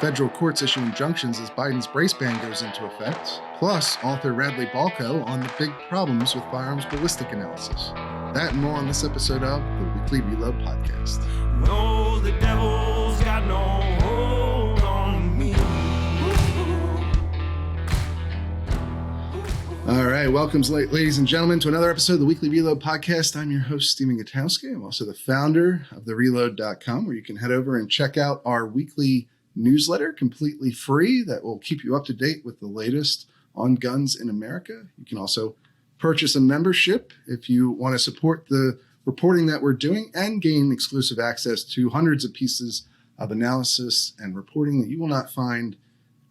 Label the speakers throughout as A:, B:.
A: Federal courts issue injunctions as Biden's brace ban goes into effect, plus author Radley Balko on the big problems with firearms ballistic analysis. That and more on this episode of the Weekly Reload Podcast.
B: No, the devil's got no hold on me.
A: All right, welcome, ladies and gentlemen, to another episode of the Weekly Reload Podcast. I'm your host, Stephen Gutowski. I'm also the founder of thereload.com, where you can head over and check out our weekly newsletter, completely free, that will keep you up to date with the latest on guns in America. You can also purchase a membership if you want to support the reporting that we're doing and gain exclusive access to hundreds of pieces of analysis and reporting that you will not find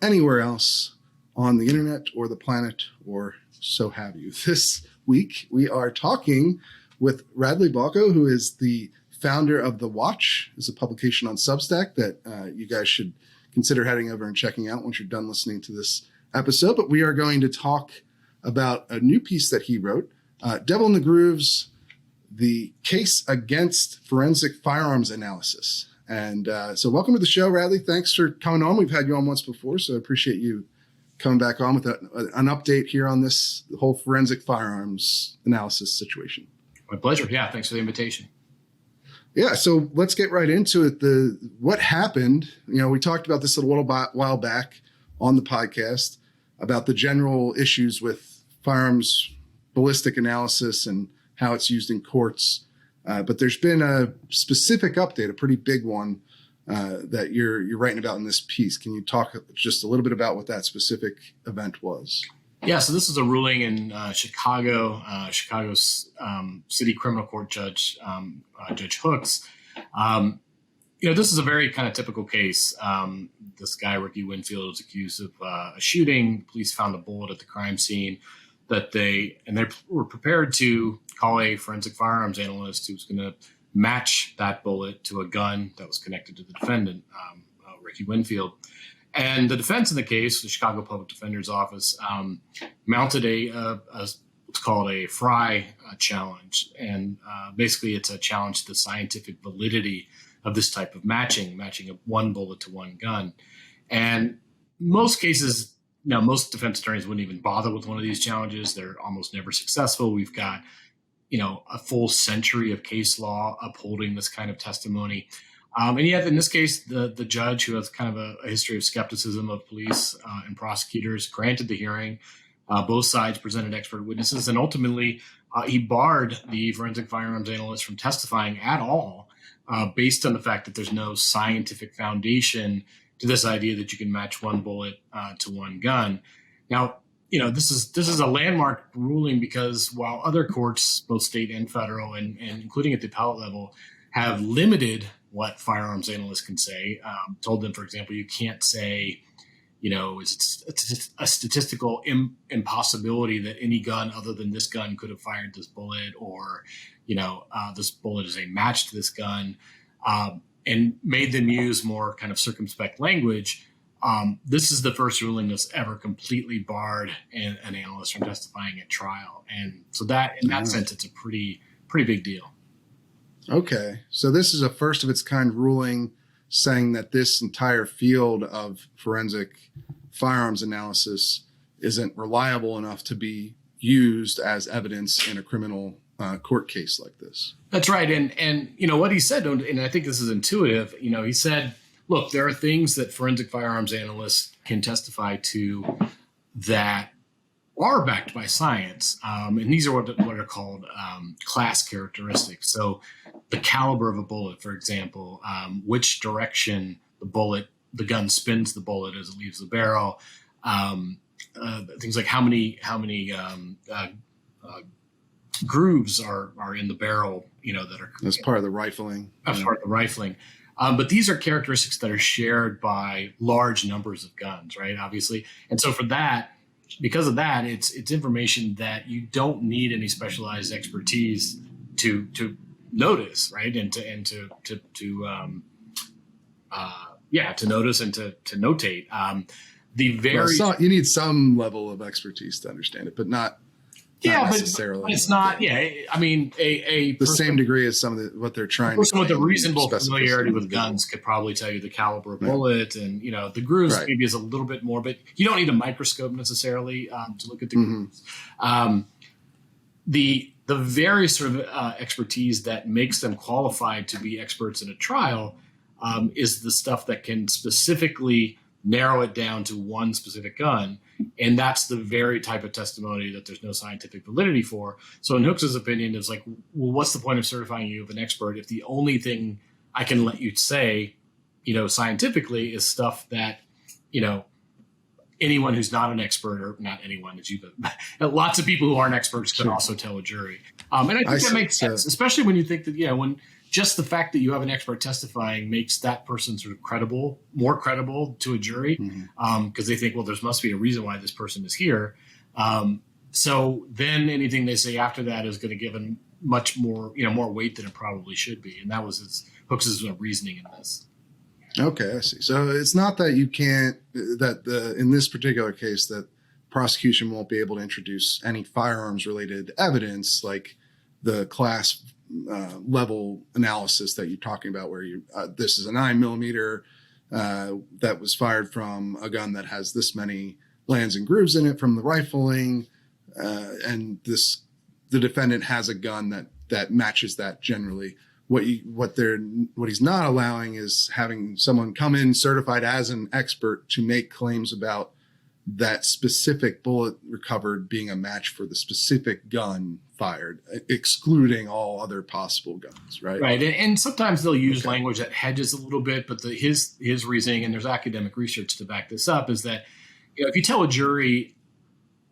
A: anywhere else on the internet or the planet or so have you. This week, we are talking with Radley Balko, who is the founder of The Watch, is a publication on Substack that you guys should consider heading over and checking out once you're done listening to this episode. But we are going to talk about a new piece that he wrote, Devil in the Grooves, the case against forensic firearms analysis. And so welcome to the show, Radley. Thanks for coming on. We've had you on once before, so I appreciate you coming back on with an update here on this whole forensic firearms analysis situation.
C: My pleasure. Yeah, thanks for the invitation.
A: Yeah, so let's get right into it. What happened, we talked about this a little while back on the podcast about the general issues with firearms ballistic analysis and how it's used in courts. But there's been a specific update, a pretty big one, that you're writing about in this piece. Can you talk just a little bit about what that specific event was?
C: Yeah, so this is a ruling in Chicago's city criminal court judge, Judge Hooks. This is a very kind of typical case. This guy, Ricky Winfield, was accused of a shooting. Police found a bullet at the crime scene that they were prepared to call a forensic firearms analyst who was going to match that bullet to a gun that was connected to the defendant, Ricky Winfield. And the defense in the case, the Chicago Public Defender's Office, mounted what's called a Fry challenge. And basically it's a challenge to the scientific validity of this type of matching one bullet to one gun. And most cases, most defense attorneys wouldn't even bother with one of these challenges. They're almost never successful. We've got, a full century of case law upholding this kind of testimony. And yet, in this case, the judge, who has kind of a history of skepticism of police and prosecutors, granted the hearing. Both sides presented expert witnesses, and ultimately, he barred the forensic firearms analyst from testifying at all, based on the fact that there's no scientific foundation to this idea that you can match one bullet to one gun. Now, this is a landmark ruling because while other courts, both state and federal, and including at the appellate level, have limited what firearms analysts can say, told them, for example, you can't say, it's a statistical impossibility that any gun other than this gun could have fired this bullet, or, this bullet is a match to this gun, and made them use more kind of circumspect language. This is the first ruling that's ever completely barred an analyst from testifying at trial. And so that, in that sense, it's a pretty big deal.
A: Okay. So this is a first of its kind ruling saying that this entire field of forensic firearms analysis isn't reliable enough to be used as evidence in a criminal court case like this.
C: That's right. And what he said, and I think this is intuitive, he said, look, there are things that forensic firearms analysts can testify to that are backed by science. And these are what are called class characteristics. So the caliber of a bullet, for example, which direction the gun spins the bullet as it leaves the barrel, things like how many grooves are in the barrel, that are
A: that's part of the rifling.
C: That's part of the rifling. But these are characteristics that are shared by large numbers of guns, right? Obviously. And so because of that, it's information that you don't need any specialized expertise to notice, right? And to notice and to notate. You need some level of expertise to understand it, but not Yeah,
A: necessarily.
C: but it's not. Yeah, I mean,
A: the same degree as some of what they're trying.
C: Person with a reasonable
A: specificity
C: familiarity with
A: individual.
C: guns could probably tell you the caliber of bullet, and the grooves
A: Right.
C: maybe is a little bit more, but you don't need a microscope necessarily to look at the
A: Mm-hmm.
C: grooves. The very sort of expertise that makes them qualified to be experts in a trial is the stuff that can specifically narrow it down to one specific gun. And that's the very type of testimony that there's no scientific validity for. So in Hooks's opinion, it's like, well, what's the point of certifying you as an expert if the only thing I can let you say, scientifically is stuff that, anyone who's not an expert, or not anyone as you, but lots of people who aren't experts could also tell a jury. And I think that makes sense, especially when you think that, when just the fact that you have an expert testifying makes that person sort of more credible to a jury, because they think, well, there must be a reason why this person is here. So then anything they say after that is going to give them much more, more weight than it probably should be. And that was Hooks' reasoning in this.
A: Okay, I see. So it's not that you can't, in this particular case, that prosecution won't be able to introduce any firearms related evidence, like the class level analysis that you're talking about, where this is a 9mm that was fired from a gun that has this many lands and grooves in it from the rifling, and the defendant has a gun that matches that generally. What he's not allowing is having someone come in certified as an expert to make claims about that specific bullet recovered being a match for the specific gun fired, excluding all other possible guns, right?
C: Right, and sometimes they'll use language that hedges a little bit, but his reasoning, and there's academic research to back this up, is that if you tell a jury,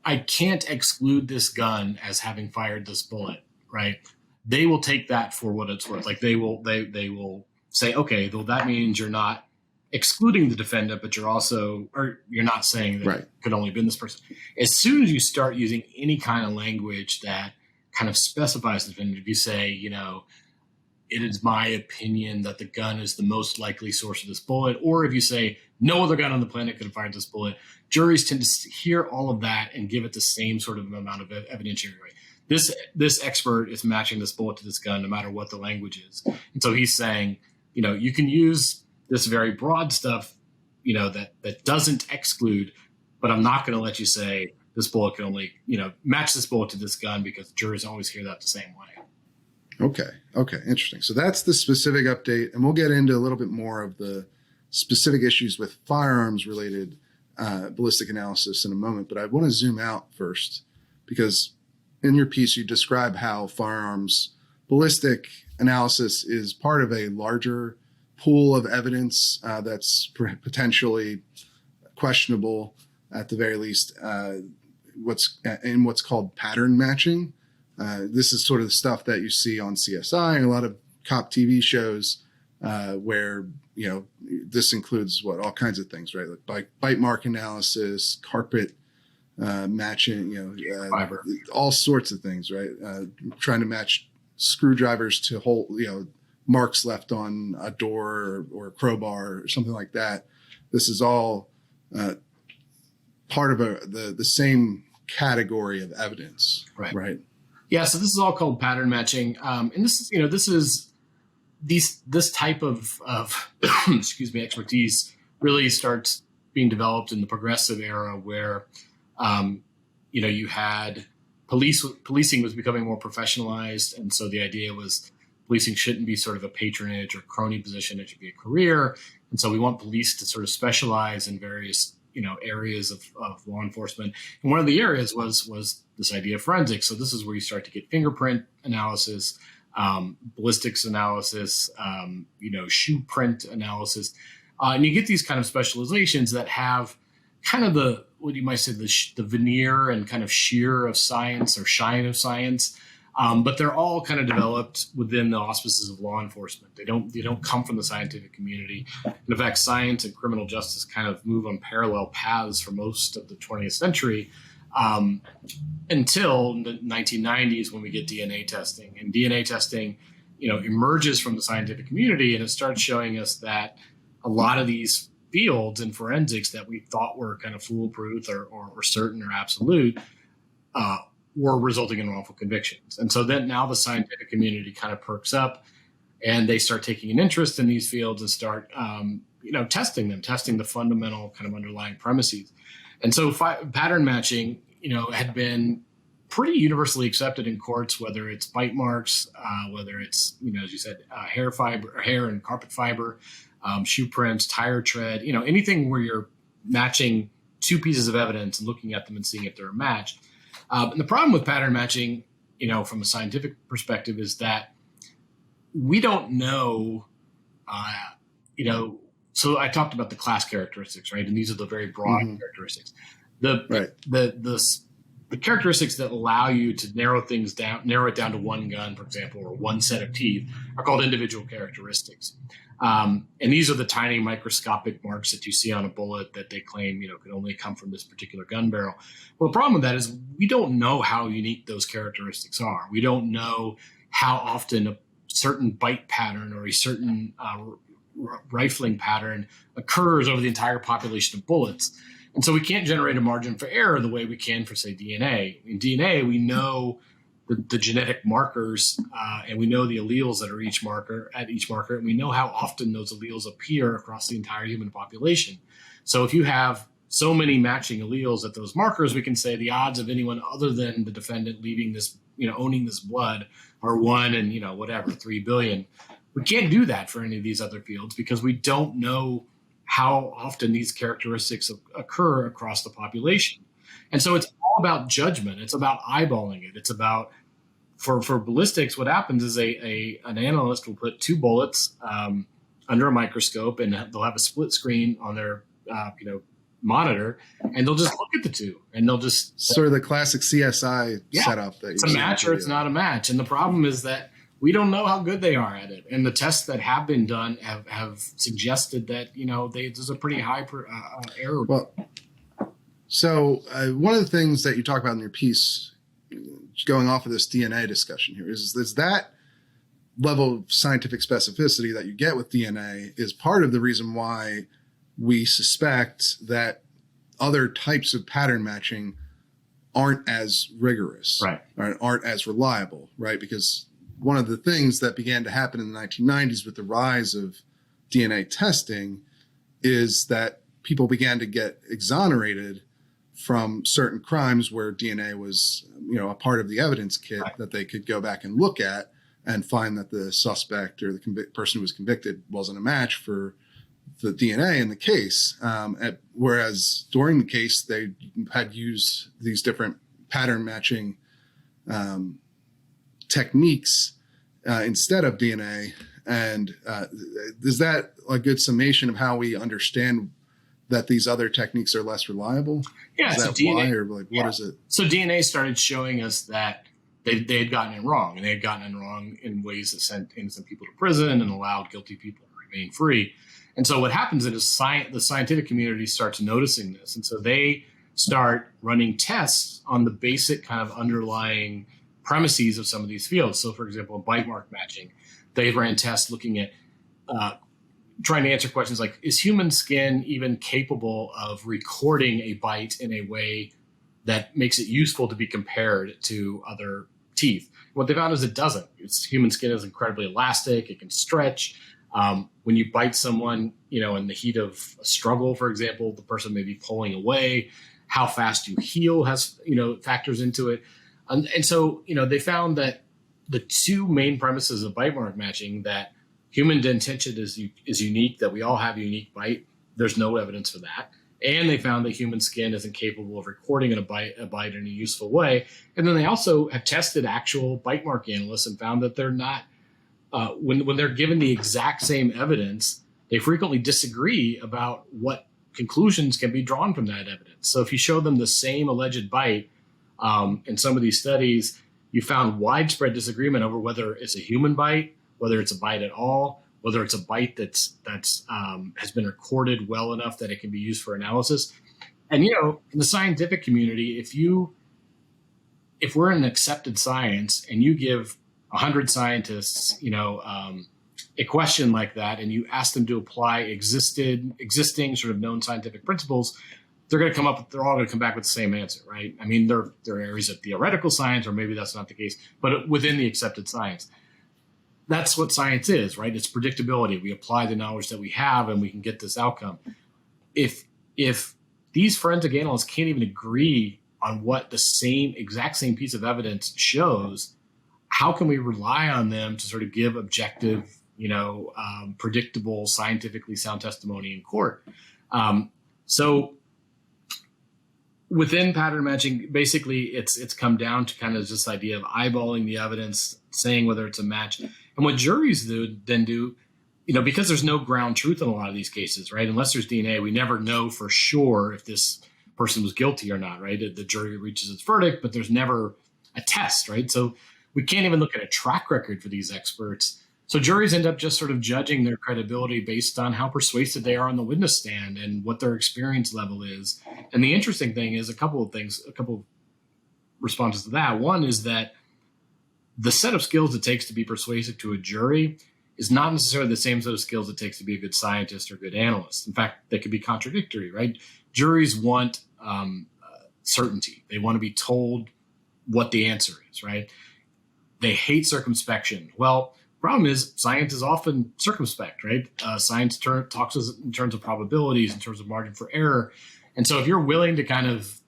C: I can't exclude this gun as having fired this bullet, right? They will take that for what it's worth. Like they will say, okay, well, that means you're not excluding the defendant, but you're not saying that it could only have been this person. As soon as you start using any kind of language that kind of specifies the defendant, if you say, it is my opinion that the gun is the most likely source of this bullet, or if you say no other gun on the planet could have fired this bullet, juries tend to hear all of that and give it the same sort of amount of evidentiary weight. This expert is matching this bullet to this gun, no matter what the language is. And so he's saying, you can use this very broad stuff, that doesn't exclude, but I'm not going to let you say this bullet can only, match this bullet to this gun, because juries always hear that the same way.
A: Okay. Interesting. So that's the specific update. And we'll get into a little bit more of the specific issues with firearms related ballistic analysis in a moment. But I want to zoom out first, because in your piece, you describe how firearms ballistic analysis is part of a larger pool of evidence that's potentially questionable, at the very least, what's called pattern matching. This is sort of the stuff that you see on CSI and a lot of cop TV shows, where this includes all kinds of things, right? Like bite mark analysis, carpet matching, all sorts of things, right? Trying to match screwdrivers to hold, marks left on a door or a crowbar or something like that. This is all part of the same category of evidence, right?
C: Yeah. So this is all called pattern matching, and this is this type of expertise really starts being developed in the progressive era, where you had policing was becoming more professionalized. And so the idea was policing shouldn't be sort of a patronage or crony position. It should be a career. And so we want police to sort of specialize in various, areas of law enforcement. And one of the areas was this idea of forensics. So this is where you start to get fingerprint analysis, ballistics analysis, shoe print analysis. And you get these kind of specializations that have kind of what you might say, the veneer and kind of sheer of science or shine of science. But they're all kind of developed within the auspices of law enforcement. They don't come from the scientific community. In fact, science and criminal justice kind of move on parallel paths for most of the 20th century, until the 1990s, when we get DNA testing. And DNA testing, emerges from the scientific community, and it starts showing us that a lot of these fields in forensics that we thought were kind of foolproof or certain or absolute were resulting in wrongful convictions. And so then now the scientific community kind of perks up and they start taking an interest in these fields and start, testing the fundamental kind of underlying premises. And so pattern matching, had been pretty universally accepted in courts, whether it's bite marks, whether it's, as you said, hair and carpet fiber, shoe prints, tire tread, anything where you're matching two pieces of evidence and looking at them and seeing if they're a match. And the problem with pattern matching, from a scientific perspective, is that we don't know, so I talked about the class characteristics, right? And these are the very broad characteristics. The characteristics that allow you to narrow it down to one gun, for example, or one set of teeth, are called individual characteristics. And these are the tiny microscopic marks that you see on a bullet that they claim, could only come from this particular gun barrel. Well, the problem with that is we don't know how unique those characteristics are. We don't know how often a certain bite pattern or a certain rifling pattern occurs over the entire population of bullets. And so we can't generate a margin for error the way we can for, say, DNA. In DNA, we know the genetic markers, and we know the alleles that are at each marker, and we know how often those alleles appear across the entire human population. So if you have so many matching alleles at those markers, we can say the odds of anyone other than the defendant leaving this, owning this blood are 1 in, 3 billion. We can't do that for any of these other fields because we don't know how often these characteristics occur across the population. And so it's all about judgment. It's about eyeballing it. It's about, for ballistics, what happens is an analyst will put two bullets under a microscope, and they'll have a split screen on their monitor, and they'll just look at the two, and they'll just
A: sort of the classic CSI setup. That
C: it's a match or it's not a match. And the problem is that we don't know how good they are at it. And the tests that have been done have suggested that, there's a pretty high error.
A: Well, so one of the things that you talk about in your piece, going off of this DNA discussion here, is that level of scientific specificity that you get with DNA is part of the reason why we suspect that other types of pattern matching aren't as rigorous,
C: right?
A: Or aren't as reliable, right? Because one of the things that began to happen in the 1990s with the rise of DNA testing is that people began to get exonerated from certain crimes where DNA was, a part of the evidence kit that they could go back and look at and find that the suspect or the person who was convicted wasn't a match for the DNA in the case. Whereas during the case, they had used these different pattern matching techniques instead of DNA. And is that a good summation of how we understand that these other techniques are less reliable?
C: Yeah.
A: Is that why, or what is it?
C: So DNA started showing us that they had gotten it wrong, and they had gotten it wrong in ways that sent innocent people to prison and allowed guilty people to remain free. And so what happens is the scientific community starts noticing this. And so they start running tests on the basic kind of underlying premises of some of these fields. So, for example, bite mark matching, they ran tests looking at trying to answer questions like, is human skin even capable of recording a bite in a way that makes it useful to be compared to other teeth? What they found is it doesn't. Human skin is incredibly elastic. It can stretch. When you bite someone, in the heat of a struggle, for example, the person may be pulling away. How fast you heal has, factors into it. And so, they found that the two main premises of bite mark matching, that human dentition is unique, that we all have a unique bite. There's no evidence for that. And they found that human skin isn't capable of recording a bite in a useful way. And then they also have tested actual bite mark analysts and found that they're not, when they're given the exact same evidence, they frequently disagree about what conclusions can be drawn from that evidence. So if you show them the same alleged bite, in some of these studies, you found widespread disagreement over whether it's a human bite, whether it's a bite at all, whether it's a bite that's has been recorded well enough that it can be used for analysis. And in the scientific community, if we're in accepted science and you give 100 scientists, a question like that, and you ask them to apply existing sort of known scientific principles, they're all going to come back with the same answer, right? I mean, there are areas of theoretical science, or maybe that's not the case, but within the accepted science, that's what science is, right? It's predictability. We apply the knowledge that we have, and we can get this outcome. If these forensic analysts can't even agree on what the exact same piece of evidence shows, how can we rely on them to sort of give objective, predictable, scientifically sound testimony in court? So within pattern matching, basically it's come down to kind of this idea of eyeballing the evidence, saying whether it's a match. And what juries then do, because there's no ground truth in a lot of these cases, right? Unless there's DNA, we never know for sure if this person was guilty or not, right? The jury reaches its verdict, but there's never a test, right? So we can't even look at a track record for these experts. So juries end up just sort of judging their credibility based on how persuasive they are on the witness stand and what their experience level is. And the interesting thing is a couple of responses to that. One is that the set of skills it takes to be persuasive to a jury is not necessarily the same set of skills it takes to be a good scientist or good analyst. In fact, they could be contradictory, right? Juries want certainty. They want to be told what the answer is, right? They hate circumspection. Well, problem is science is often circumspect, right? Science talks in terms of probabilities, in terms of margin for error. And so if you're willing to kind of,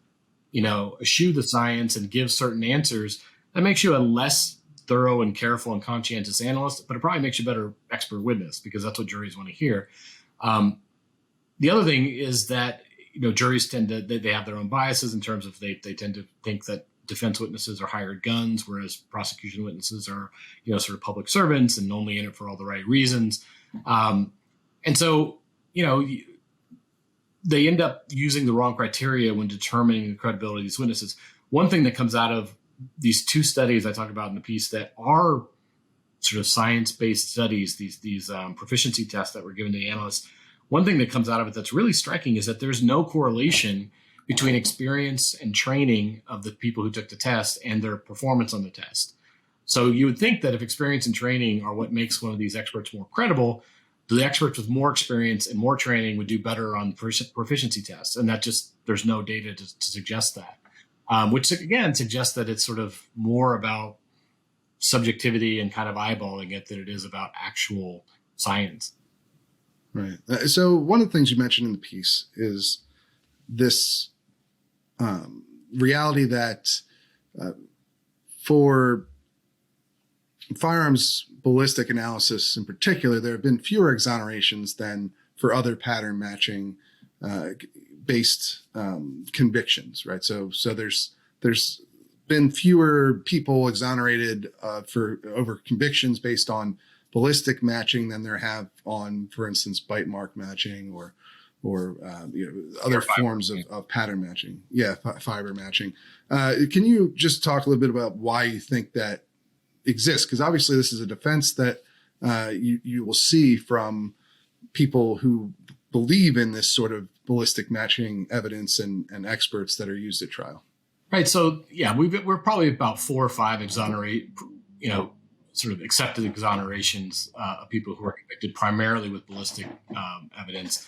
C: eschew the science and give certain answers, that makes you a less thorough and careful and conscientious analyst, but it probably makes you a better expert witness because that's what juries want to hear. The other thing is that, juries tend to, they have their own biases in terms of they tend to think that defense witnesses are hired guns, whereas prosecution witnesses are, sort of public servants and only in it for all the right reasons. And so, they end up using the wrong criteria when determining the credibility of these witnesses. One thing that comes out of these two studies I talk about in the piece that are sort of science-based studies, these proficiency tests that were given to the analysts, one thing that comes out of it that's really striking is that there's no correlation between experience and training of the people who took the test and their performance on the test. So you would think that if experience and training are what makes one of these experts more credible, the experts with more experience and more training would do better on proficiency tests. And that just, there's no data to suggest that, which again suggests that it's sort of more about subjectivity and kind of eyeballing it than it is about actual science.
A: Right. So one of the things you mentioned in the piece is this reality that for firearms ballistic analysis in particular, there have been fewer exonerations than for other pattern matching based convictions, right? So there's been fewer people exonerated for over convictions based on ballistic matching than there have on, for instance, bite mark matching or other forms of pattern matching. Yeah, fiber matching. Can you just talk a little bit about why you think that exists? Because obviously this is a defense that you will see from people who believe in this sort of ballistic matching evidence and experts that are used at trial.
C: Right. So yeah, we're probably about 4 or 5 sort of accepted exonerations of people who are convicted primarily with ballistic evidence.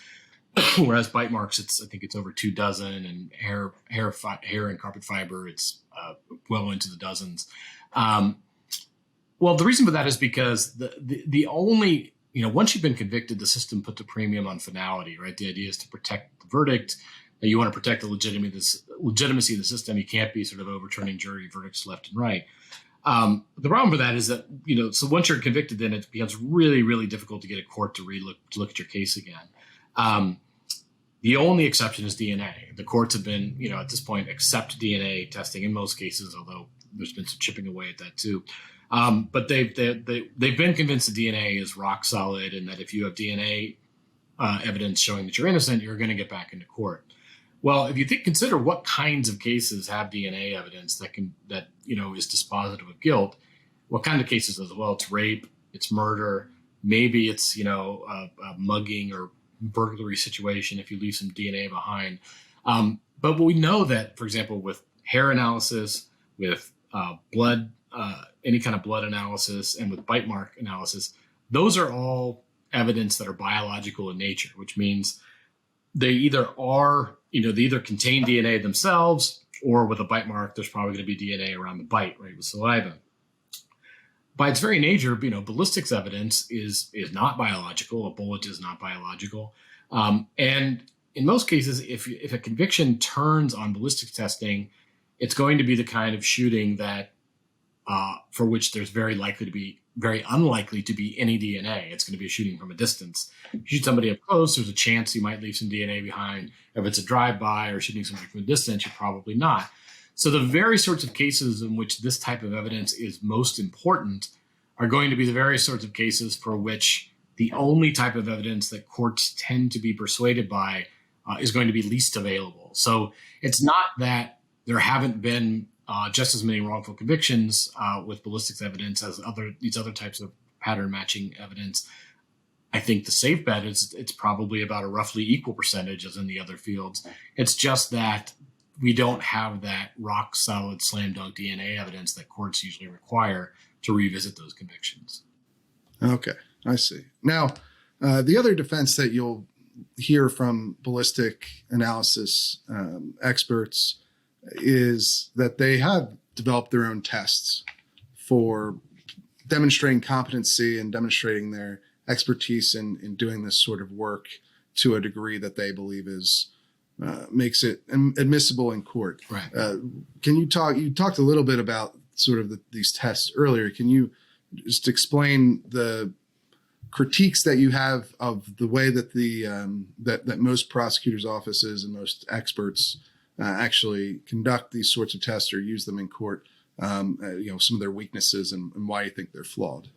C: Whereas bite marks, I think it's over 2 dozen, and hair and carpet fiber, it's well into the dozens. Well, the reason for that is because the only, once you've been convicted, the system puts a premium on finality, right? The idea is to protect the verdict. You want to protect the legitimacy of the system. You can't be sort of overturning jury verdicts left and right. The problem for that is that, so once you're convicted, then it becomes really, really difficult to get a court to look at your case again. The only exception is DNA. The courts have been, at this point, accept DNA testing in most cases, although there's been some chipping away at that too. But they've been convinced that DNA is rock solid, and that if you have DNA evidence showing that you're innocent, you're going to get back into court. Well, if you consider what kinds of cases have DNA evidence that is dispositive of guilt, what kind of cases as well? It's rape, it's murder, maybe it's a mugging or burglary situation if you leave some DNA behind. But we know that, for example, with hair analysis, with blood, any kind of blood analysis, and with bite mark analysis, those are all evidence that are biological in nature, which means they either are they either contain DNA themselves, or with a bite mark, there's probably going to be DNA around the bite, right, with saliva. By its very nature, ballistics evidence is not biological. A bullet is not biological. And in most cases, if a conviction turns on ballistics testing, it's going to be the kind of shooting that for which there's very unlikely to be any DNA. It's going to be a shooting from a distance. If you shoot somebody up close, there's a chance you might leave some DNA behind. If it's a drive-by or shooting somebody from a distance, you're probably not. So the very sorts of cases in which this type of evidence is most important are going to be the very sorts of cases for which the only type of evidence that courts tend to be persuaded by is going to be least available. So it's not that there haven't been just as many wrongful convictions with ballistics evidence as these other types of pattern matching evidence. I think the safe bet is it's probably about a roughly equal percentage as in the other fields. It's just that we don't have that rock solid slam dunk DNA evidence that courts usually require to revisit those convictions.
A: Okay, I see. Now, the other defense that you'll hear from ballistic analysis experts is that they have developed their own tests for demonstrating competency and demonstrating their expertise in doing this sort of work to a degree that they believe is makes it admissible in court.
C: Right.
A: You talked a little bit about sort of these tests earlier. Can you just explain the critiques that you have of the way that that most prosecutors' offices and most experts actually conduct these sorts of tests or use them in court? Some of their weaknesses and why you think they're flawed.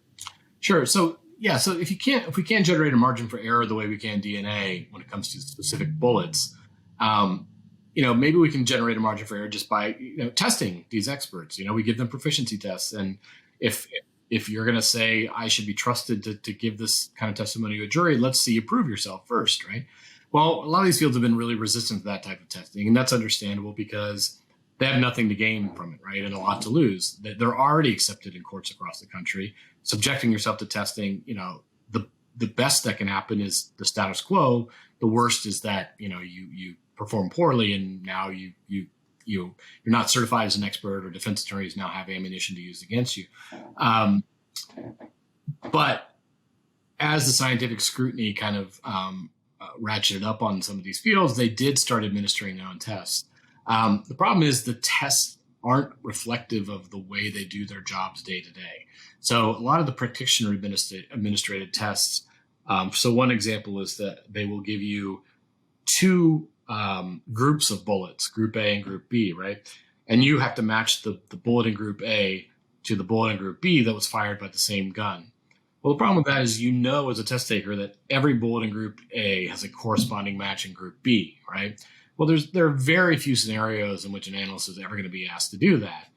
C: Sure. So if we can't generate a margin for error the way we can DNA when it comes to specific bullets, maybe we can generate a margin for error just by testing these experts. We give them proficiency tests, and if you're going to say I should be trusted to give this kind of testimony to a jury, let's see you prove yourself first, right? Well, a lot of these fields have been really resistant to that type of testing, and that's understandable because they have nothing to gain from it, right? And a lot to lose. They're already accepted in courts across the country. Subjecting yourself to testing, the best that can happen is the status quo. The worst is that, you perform poorly and now you're not certified as an expert, or defense attorneys now have ammunition to use against you. But as the scientific scrutiny kind of ratcheted up on some of these fields, they did start administering their own tests. The problem is the tests aren't reflective of the way they do their jobs day to day. So a lot of the practitioner administrated tests. So one example is that they will give you two groups of bullets, Group A and Group B, right? And you have to match the bullet in Group A to the bullet in Group B that was fired by the same gun. Well, the problem with that is as a test taker that every bullet in Group A has a corresponding match in Group B, right? Well, there are very few scenarios in which an analyst is ever going to be asked to do that.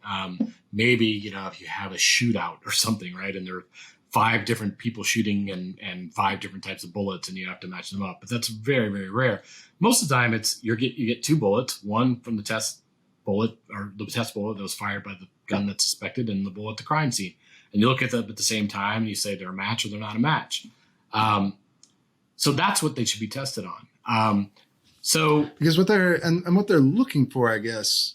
C: Maybe, if you have a shootout or something, right? And there are 5 different people shooting and 5 different types of bullets, and you have to match them up. But that's very, very rare. Most of the time, you get 2 bullets, one from the test bullet or the test bullet that was fired by the gun that's suspected, and the bullet at the crime scene. And you look at them at the same time, and you say they're a match or they're not a match. So that's what they should be tested on.
A: Because what they're looking for, I guess,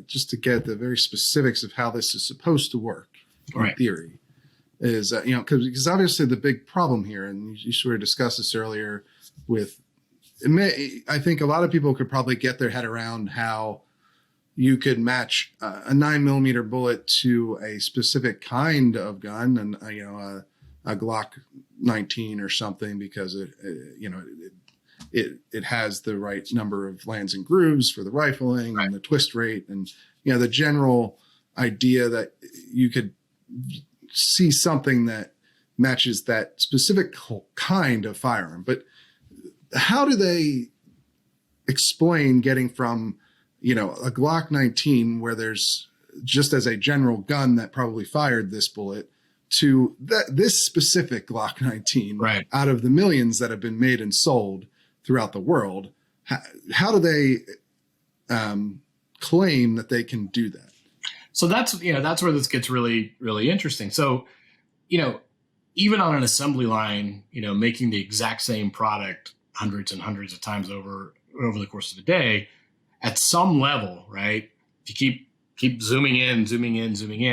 A: just to get the very specifics of how this is supposed to work in theory, is because obviously the big problem here, and you sort of discussed this earlier, I think a lot of people could probably get their head around how you could match a 9mm bullet to a specific kind of gun, and a Glock 19 or something, because it has the right number of lands and grooves for the rifling, right, and the twist rate, and the general idea that you could see something that matches that specific kind of firearm. But how do they explain getting from a Glock 19, where there's just as a general gun that probably fired this bullet, to this specific Glock 19,
C: right,
A: out of the millions that have been made and sold throughout the world? How do they claim that they can do that?
C: So that's where this gets really, really interesting. So, even on an assembly line, making the exact same product hundreds and hundreds of times over, over the course of a day, at some level, right? If you keep zooming in,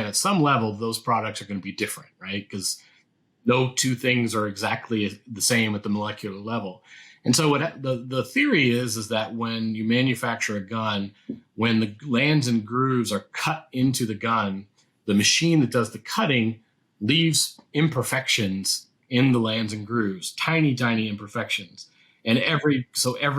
C: at some level, those products are going to be different, right? Because no two things are exactly the same at the molecular level. And so what the theory is that when you manufacture a gun, when the lands and grooves are cut into the gun, the machine that does the cutting leaves imperfections in the lands and grooves, tiny imperfections. And every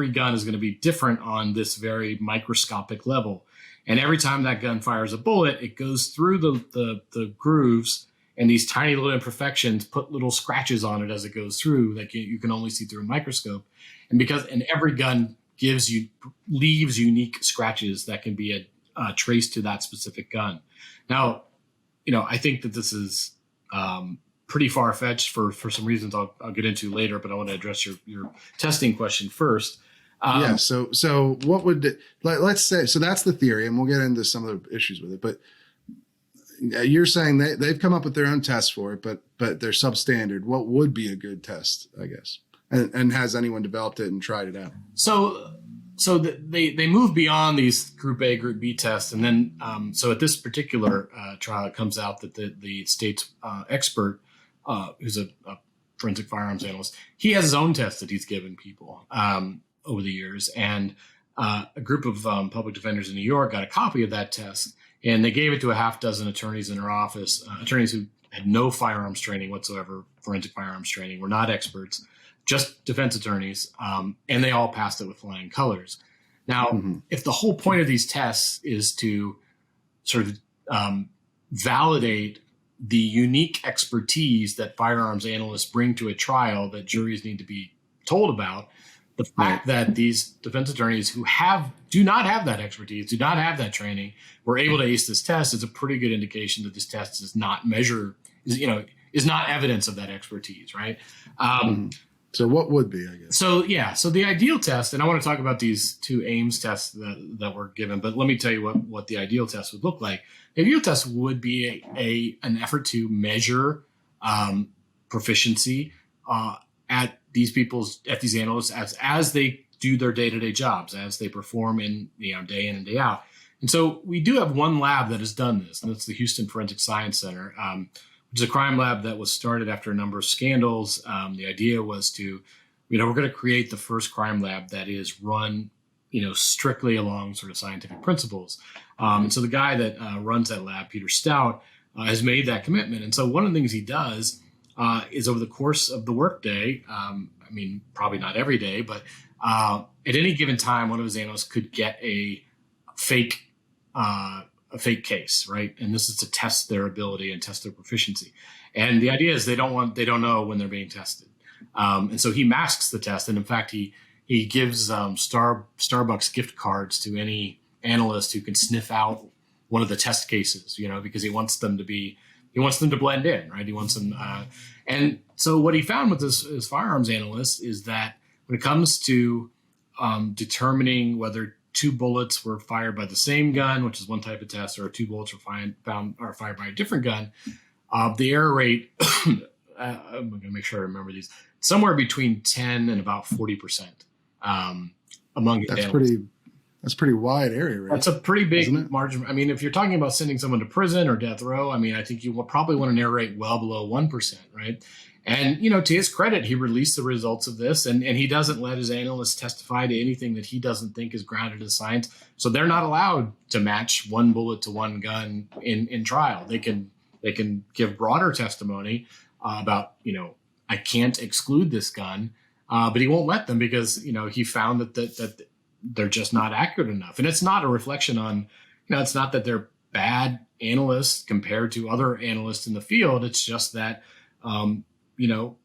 C: gun is going to be different on this very microscopic level. And every time that gun fires a bullet, it goes through the grooves, and these tiny little imperfections put little scratches on it as it goes through that you can only see through a microscope. And every gun leaves unique scratches that can be traced to that specific gun. Now, I think that this is pretty far-fetched for some reasons I'll get into later, but I want to address your testing question first.
A: So what would, let's say, so that's the theory, and we'll get into some of the issues with it, but you're saying they've come up with their own tests for it, but they're substandard. What would be a good test, I guess? And has anyone developed it and tried it out? So they move beyond these Group A, Group B tests, and then so at this particular trial, it comes out that the state's expert, who's a forensic firearms analyst, he has his own test that he's given people over the years, and a group of public defenders in New York got a copy of that test, and they gave it to a half dozen attorneys in their office, attorneys who had no firearms training whatsoever, forensic firearms training, were not experts, just defense attorneys, and they all passed it with flying colors. Now, if the whole point of these tests is to sort of validate the unique expertise that firearms analysts bring to a trial that juries need to be told about, the fact that these defense attorneys who do not have that expertise, do not have that training, were able to ace this test is a pretty good indication that this test is not evidence of that expertise, right? So what would be, I guess? So
C: the ideal test, and I want to talk about these two Ames tests that were given, but let me tell you what the ideal test would look like. The ideal test would be an effort to measure proficiency at these analysts as they do their day-to-day jobs, as they perform in day in and day out. And so we do have one lab that has done this, and it's the Houston Forensic Science Center, which is a crime lab that was started after a number of scandals. The idea was to, we're going to create the first crime lab that is run, strictly along sort of scientific principles. And so the guy that runs that lab, Peter Stout, has made that commitment. And so one of the things he does is over the course of the workday, probably not every day, but at any given time, one of his analysts could get a fake case, right? And this is to test their ability and test their proficiency. And the idea is they don't know when they're being tested. And so he masks the test. And in fact, he gives Starbucks gift cards to any analyst who can sniff out one of the test cases, because he wants them to blend in, right? He wants them. And so what he found with his firearms analyst is that when it comes to determining whether two bullets were fired by the same gun, which is one type of test, or two bullets were fired by a different gun, the error rate, I'm going to make sure I remember these, somewhere between 10 and about 40% among his analysts.
A: That's pretty wide area, right?
C: That's a pretty big margin. If you're talking about sending someone to prison or death row, I think you will probably want an error rate well below 1%, right? And, to his credit, he released the results of this, and he doesn't let his analysts testify to anything that he doesn't think is grounded in science. So they're not allowed to match one bullet to one gun in trial. They can give broader testimony about, I can't exclude this gun, but he won't let them because, he found that they're just not accurate enough. And it's not a reflection on, it's not that they're bad analysts compared to other analysts in the field. It's just that,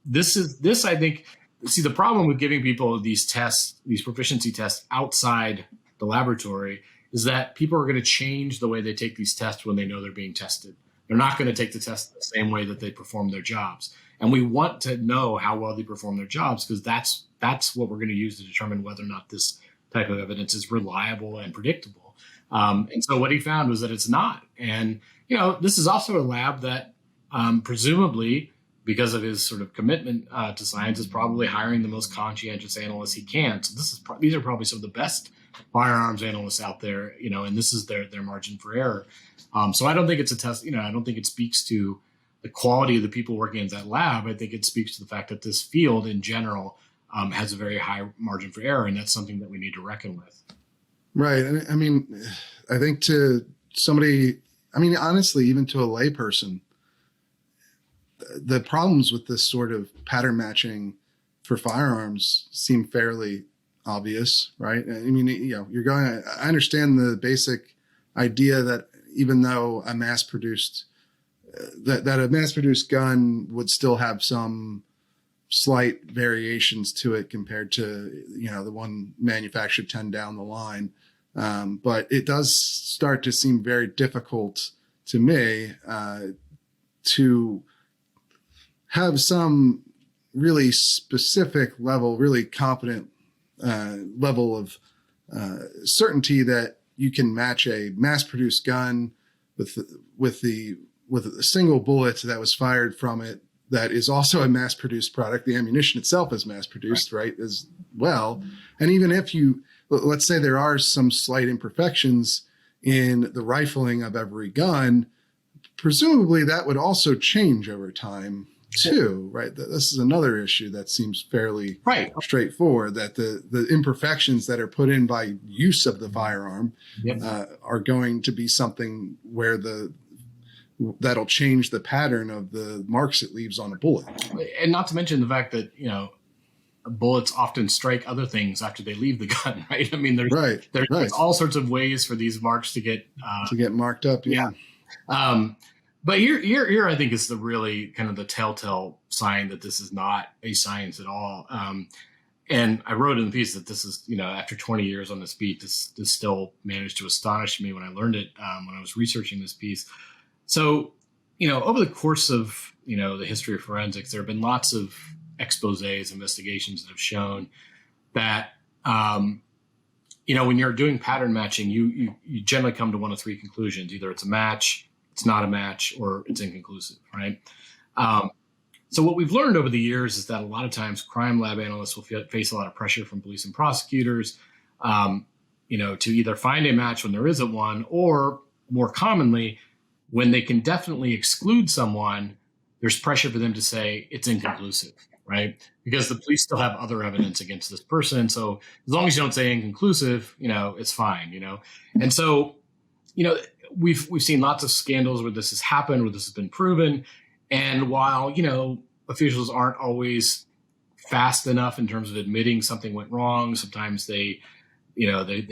C: this, I think, the problem with giving people these tests, these proficiency tests outside the laboratory is that people are going to change the way they take these tests when they know they're being tested. They're not going to take the test the same way that they perform their jobs. And we want to know how well they perform their jobs because that's what we're going to use to determine whether or not this type of evidence is reliable and predictable. And so what he found was that it's not. And, this is also a lab that presumably because of his sort of commitment to science, is probably hiring the most conscientious analysts he can. So these are probably some of the best firearms analysts out there, and this is their margin for error. So I don't think it's a test. I don't think it speaks to the quality of the people working in that lab. I think it speaks to the fact that this field in general has a very high margin for error, and that's something that we need to reckon with.
A: Right. I mean, I think to somebody, honestly, even to a layperson, the problems with this sort of pattern matching for firearms seem fairly obvious, right? I mean, I understand the basic idea that even though a mass-produced gun would still have some slight variations to it compared to, the one manufactured 10 down the line. But it does start to seem very difficult to me to have some really specific level, really competent level of certainty that you can match a mass-produced gun with a single bullet that was fired from it that is also a mass-produced product. The ammunition itself is mass-produced, right, as well. And even if let's say there are some slight imperfections in the rifling of every gun, presumably that would also change over time too, right? This is another issue that seems fairly straightforward, that the imperfections that are put in by use of the firearm are going to be something where that'll change the pattern of the marks it leaves on a bullet.
C: And not to mention the fact that, bullets often strike other things after they leave the gun, right? I mean, there's all sorts of ways for these marks to get
A: marked up. Yeah.
C: But here, I think is the really kind of the telltale sign that this is not a science at all. And I wrote in the piece that this is, after 20 years on this beat, this still managed to astonish me when I learned it, when I was researching this piece. So, over the course of, the history of forensics, there have been lots of exposés, investigations that have shown that, when you're doing pattern matching, you generally come to one of three conclusions. Either it's a match, it's not a match, or it's inconclusive, right? So what we've learned over the years is that a lot of times crime lab analysts will face a lot of pressure from police and prosecutors, to either find a match when there isn't one, or more commonly, when they can definitely exclude someone, there's pressure for them to say it's inconclusive, right? Because the police still have other evidence against this person. So as long as you don't say inconclusive, it's fine, And so, we've seen lots of scandals where this has happened, where this has been proven. And while, officials aren't always fast enough in terms of admitting something went wrong, sometimes they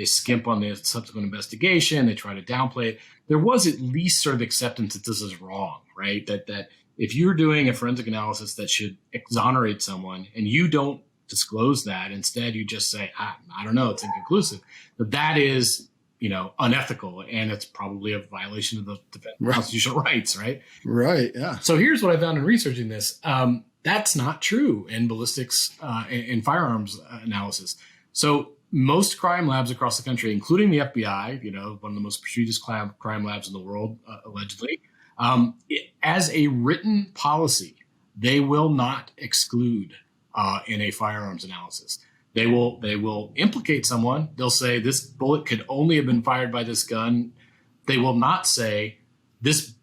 C: skimp on the subsequent investigation, they try to downplay it. There was at least sort of acceptance that this is wrong, right? That if you're doing a forensic analysis that should exonerate someone and you don't disclose that, instead you just say, I don't know, it's inconclusive, that is, unethical, and it's probably a violation of the defendant's constitutional rights, right?
A: Right, yeah.
C: So here's what I found in researching this. That's not true in ballistics in firearms analysis. So most crime labs across the country, including the FBI, one of the most prestigious crime labs in the world, allegedly, as a written policy, they will not exclude in a firearms analysis. They will implicate someone. They'll say this bullet could only have been fired by this gun. They will not say this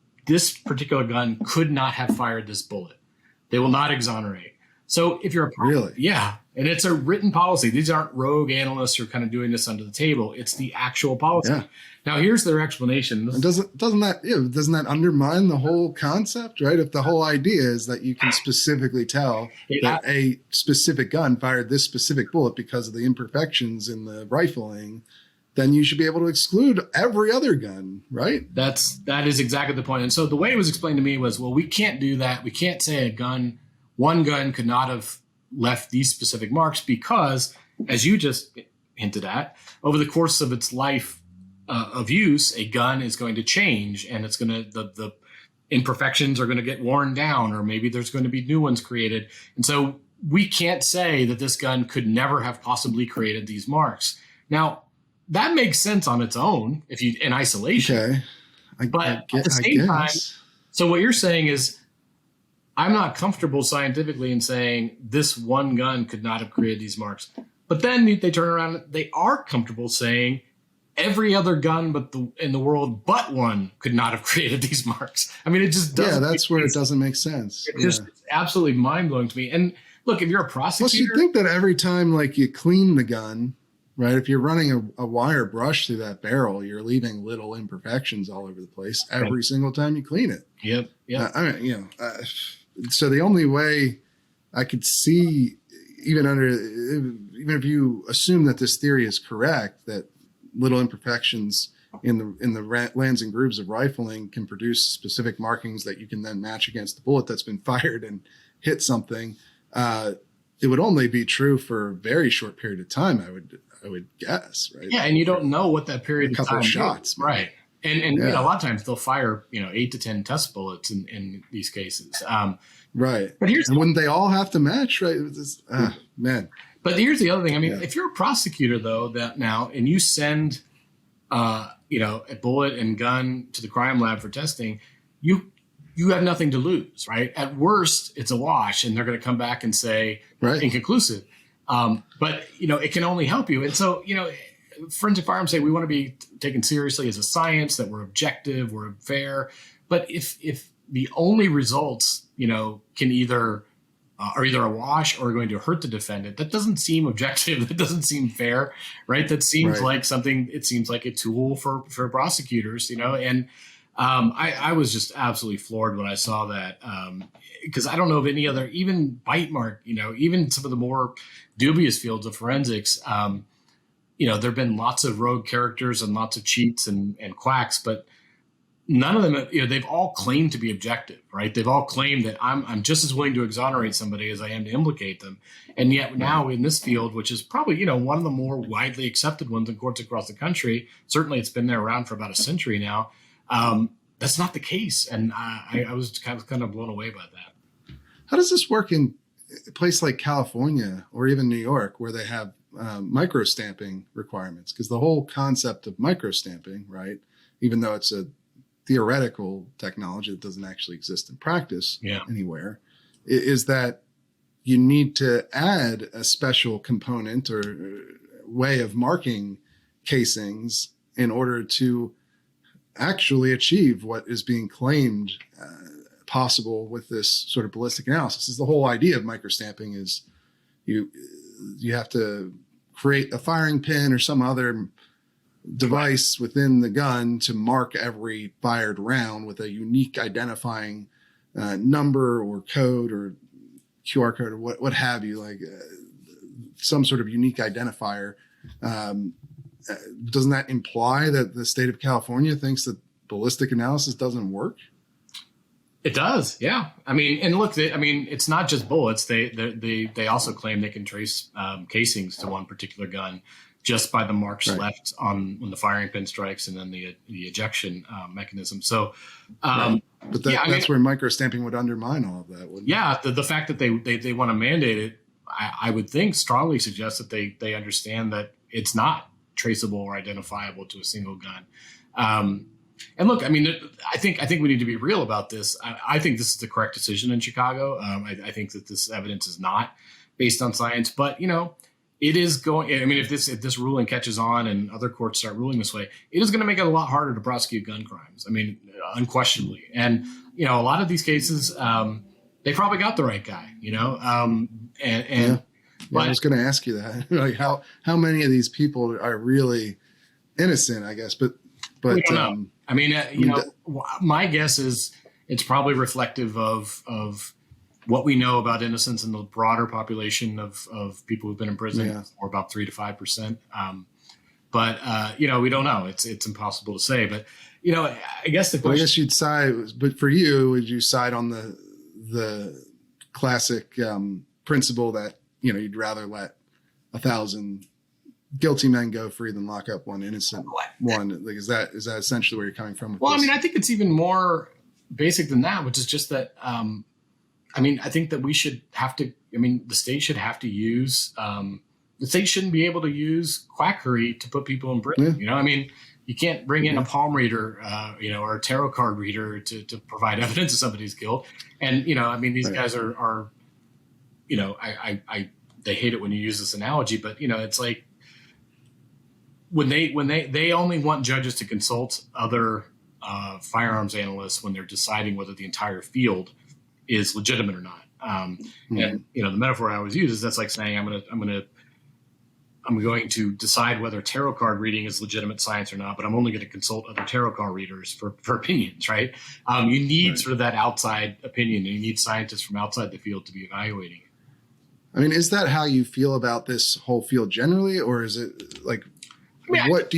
C: particular gun could not have fired this bullet. They will not exonerate. So if you're
A: really,
C: yeah, and it's a written policy. These aren't rogue analysts who are kind of doing this under the table. It's the actual policy. Yeah. Now here's their explanation.
A: And doesn't that undermine the whole concept, right? If the whole idea is that you can specifically tell that a specific gun fired this specific bullet because of the imperfections in the rifling, then you should be able to exclude every other gun, right?
C: That is exactly the point. And so the way it was explained to me was, well, we can't do that. We can't say one gun could not have left these specific marks because, as you just hinted at, over the course of its life of use, a gun is going to change, and it's going to the imperfections are going to get worn down, or maybe there's going to be new ones created. And so we can't say that this gun could never have possibly created these marks. Now, that makes sense on its own if you in isolation.
A: Okay.
C: But at the same time, so what you're saying is, I'm not comfortable scientifically in saying this one gun could not have created these marks. But then they turn around and they are comfortable saying every other gun in the world but one could not have created these marks. I mean, it just doesn't.
A: Yeah, that's where it doesn't make sense.
C: It's absolutely mind-blowing to me. And look, if you're a prosecutor...
A: Plus, you think that every time, like, you clean the gun, right, if you're running a wire brush through that barrel, you're leaving little imperfections all over the place every single time you clean it.
C: Yep.
A: I mean, so the only way I could see, even if you assume that this theory is correct, that little imperfections in the lands and grooves of rifling can produce specific markings that you can then match against the bullet that's been fired and hit something. It would only be true for a very short period of time, I would guess, right?
C: Yeah, and you don't know what that period of time
A: of shots,
C: is. Right? And you know, a lot of times they'll fire 8 to 10 test bullets in these cases.
A: Right.
C: But
A: wouldn't they all have to match, right? Man.
C: But here's the other thing. I mean, if you're a prosecutor, though, and you send, a bullet and gun to the crime lab for testing, you have nothing to lose, right? At worst, it's a wash, and they're going to come back and say inconclusive. But it can only help you. And so, forensic firearms say we want to be taken seriously as a science, that we're objective, we're fair. But if the only results, can are either a wash or going to hurt the defendant, that doesn't seem objective. That doesn't seem fair, right? That seems like something. It seems like a tool for prosecutors, And I was just absolutely floored when I saw that, because I don't know of any other, even bite mark, even some of the more dubious fields of forensics. There have been lots of rogue characters and lots of cheats and quacks, but none of them, they've all claimed to be objective, right? They've all claimed that I'm just as willing to exonerate somebody as I am to implicate them. And yet now in this field, which is probably, one of the more widely accepted ones in courts across the country, certainly it's been there around for about a century now. That's not the case. And I was kind of blown away by that.
A: How does this work in a place like California or even New York, where they have microstamping requirements? Because the whole concept of microstamping, right, even though it's a theoretical technology that doesn't actually exist in practice anywhere, is that you need to add a special component or way of marking casings in order to actually achieve what is being claimed possible with this sort of ballistic analysis. Is the whole idea of microstamping is you have to create a firing pin or some other device within the gun to mark every fired round with a unique identifying number or code or QR code or what have you, like some sort of unique identifier. Doesn't that imply that the state of California thinks that ballistic analysis doesn't work?
C: It does, yeah. I mean, and look, it's not just bullets. They also claim they can trace casings to one particular gun just by the marks left on when the firing pin strikes and then the ejection mechanism. So,
A: but that's where microstamping would undermine all of that, wouldn't
C: it? The fact that they want to mandate it, I would think strongly suggests that they understand that it's not traceable or identifiable to a single gun. And look, I mean, I think we need to be real about this. I think this is the correct decision in Chicago. I think that this evidence is not based on science, but it is going. I mean, if this ruling catches on and other courts start ruling this way, it is going to make it a lot harder to prosecute gun crimes. I mean, unquestionably. And a lot of these cases, they probably got the right guy.
A: But I was going to ask you that. Like how many of these people are really innocent? I guess, but
C: we don't know. I mean, my guess is it's probably reflective of what we know about innocence in the broader population of people who've been in prison, or about 3 to 5%. But we don't know. It's impossible to say. But I guess the question.
A: I guess you'd side, but for you, would you side on the classic principle that you'd rather let 1,000 guilty men go free than lock up one innocent one? Like, is that essentially where you're coming from?
C: Well, I mean, I think it's even more basic than that, which is just that. I think that we should have to. I mean, the state should have to use the state shouldn't be able to use quackery to put people in prison.
A: Yeah.
C: You know, I mean, you can't bring in a palm reader, or a tarot card reader to provide evidence of somebody's guilt. And, I mean, these guys are they hate it when you use this analogy, but, it's like when they only want judges to consult other firearms analysts when they're deciding whether the entire field is legitimate or not. And, the metaphor I always use is that's like saying, I'm going to decide whether tarot card reading is legitimate science or not, but I'm only going to consult other tarot card readers for opinions, right? You need sort of that outside opinion, and you need scientists from outside the field to be evaluating it.
A: I mean, is that how you feel about this whole field generally, or is it like, what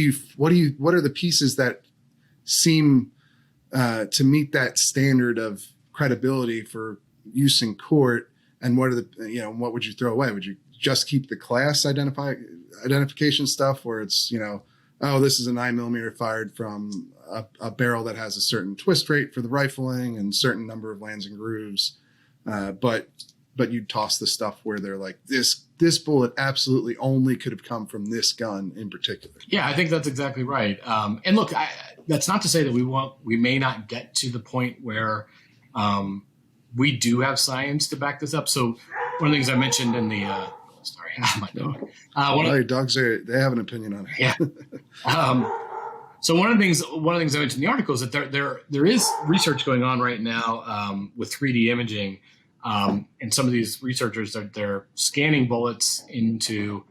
A: are the pieces that seem to meet that standard of credibility for use in court? And what are what would you throw away? Would you just keep the class identification stuff where it's, this is a 9mm fired from a barrel that has a certain twist rate for the rifling and certain number of lands and grooves. But you toss the stuff where they're like, this bullet absolutely only could have come from this gun in particular.
C: Yeah, I think that's exactly right. And look, that's not to say that we may not get to the point where we do have science to back this up. So one of the things I mentioned in the my dog.
A: Your dogs they have an opinion on it.
C: Yeah. So one of the things I mentioned in the article is that there is research going on right now with 3D imaging, and some of these researchers they're scanning bullets into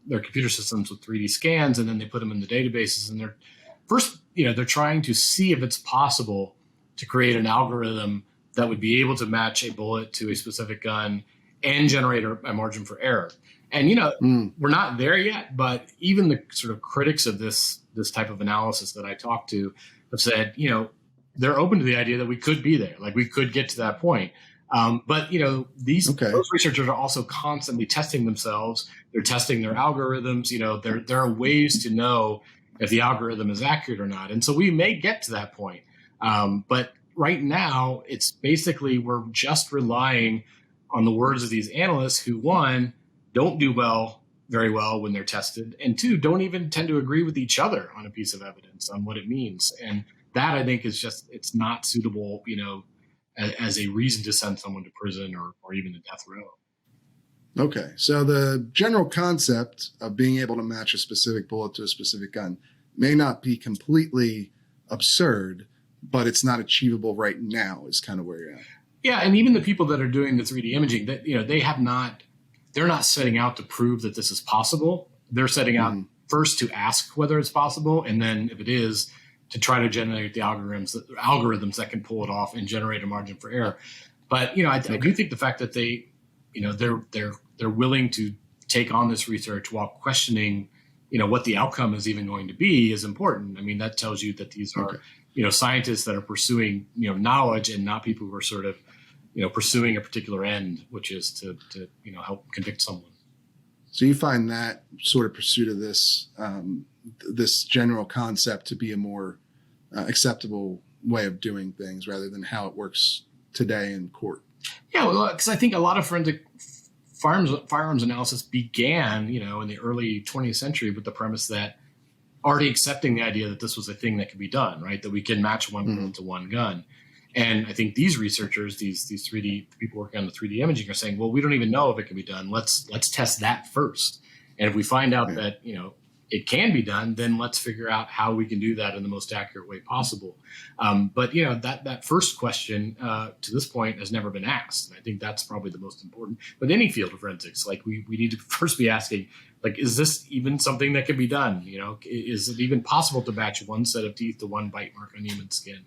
C: their computer systems with 3D scans, and then they put them in the databases. And they're trying to see if it's possible to create an algorithm that would be able to match a bullet to a specific gun and generate a margin for error. And, we're not there yet, but even the sort of critics of this type of analysis that I talked to have said, they're open to the idea that we could be there, like we could get to that point. But, those researchers are also constantly testing themselves. They're testing their algorithms. There are ways to know if the algorithm is accurate or not. And so we may get to that point. But right now, it's basically we're just relying on the words of these analysts who, one, don't do very well when they're tested, and two, don't even tend to agree with each other on a piece of evidence on what it means. And that, I think, is it's not suitable, as a reason to send someone to prison or even to death row.
A: Okay. So the general concept of being able to match a specific bullet to a specific gun may not be completely absurd, but it's not achievable right now is kind of where you're at.
C: Yeah. And even the people that are doing the 3D imaging, that, they're not setting out to prove that this is possible. They're setting out first to ask whether it's possible. And then if it is, to try to generate the algorithms that can pull it off and generate a margin for error. But, I do think the fact that they're willing to take on this research while questioning, what the outcome is even going to be is important. I mean, that tells you that these are, scientists that are pursuing, knowledge and not people who are sort of, pursuing a particular end, which is to help convict someone.
A: So you find that sort of pursuit of this this general concept to be a more acceptable way of doing things rather than how it works today in court?
C: Yeah, well, because I think a lot of forensic firearms analysis began, in the early 20th century with the premise that already accepting the idea that this was a thing that could be done, right? That we can match one bullet to one gun. And I think these researchers, these 3D people working on the 3D imaging are saying, well, we don't even know if it can be done. Let's test that first. And if we find out that, it can be done, then let's figure out how we can do that in the most accurate way possible. But that first question to this point has never been asked. And I think that's probably the most important. With any field of forensics, like we need to first be asking, like, is this even something that can be done? Is it even possible to match one set of teeth to one bite mark on human skin?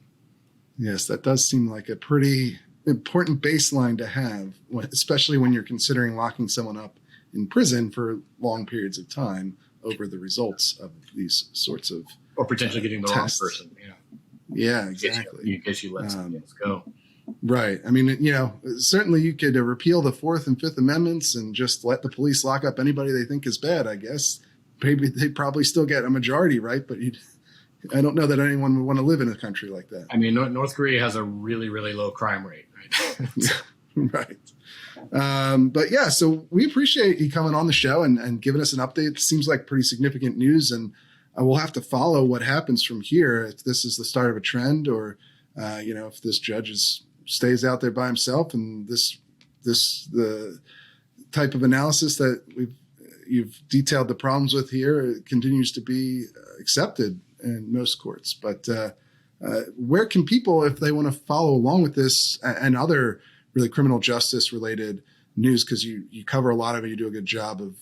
A: Yes, that does seem like a pretty important baseline to have, especially when you're considering locking someone up in prison for long periods of time over the results of these sorts of
C: or potentially getting the
A: tests.
C: wrong person.
A: Yeah, exactly.
C: In case you let somebody else go.
A: Right. I mean, certainly you could repeal the Fourth and Fifth Amendments and just let the police lock up anybody they think is bad, I guess. Maybe they probably still get a majority, right? But I don't know that anyone would want to live in a country like that.
C: I mean, North Korea has a really, really low crime rate, right?
A: Right. But yeah, so we appreciate you coming on the show and giving us an update. It seems like pretty significant news, and we'll have to follow what happens from here. If this is the start of a trend, or if this judge stays out there by himself, and the type of analysis that you've detailed the problems with here continues to be accepted in most courts. But where can people, if they want to follow along with this and other really criminal justice related news, because you cover a lot of it, you do a good job of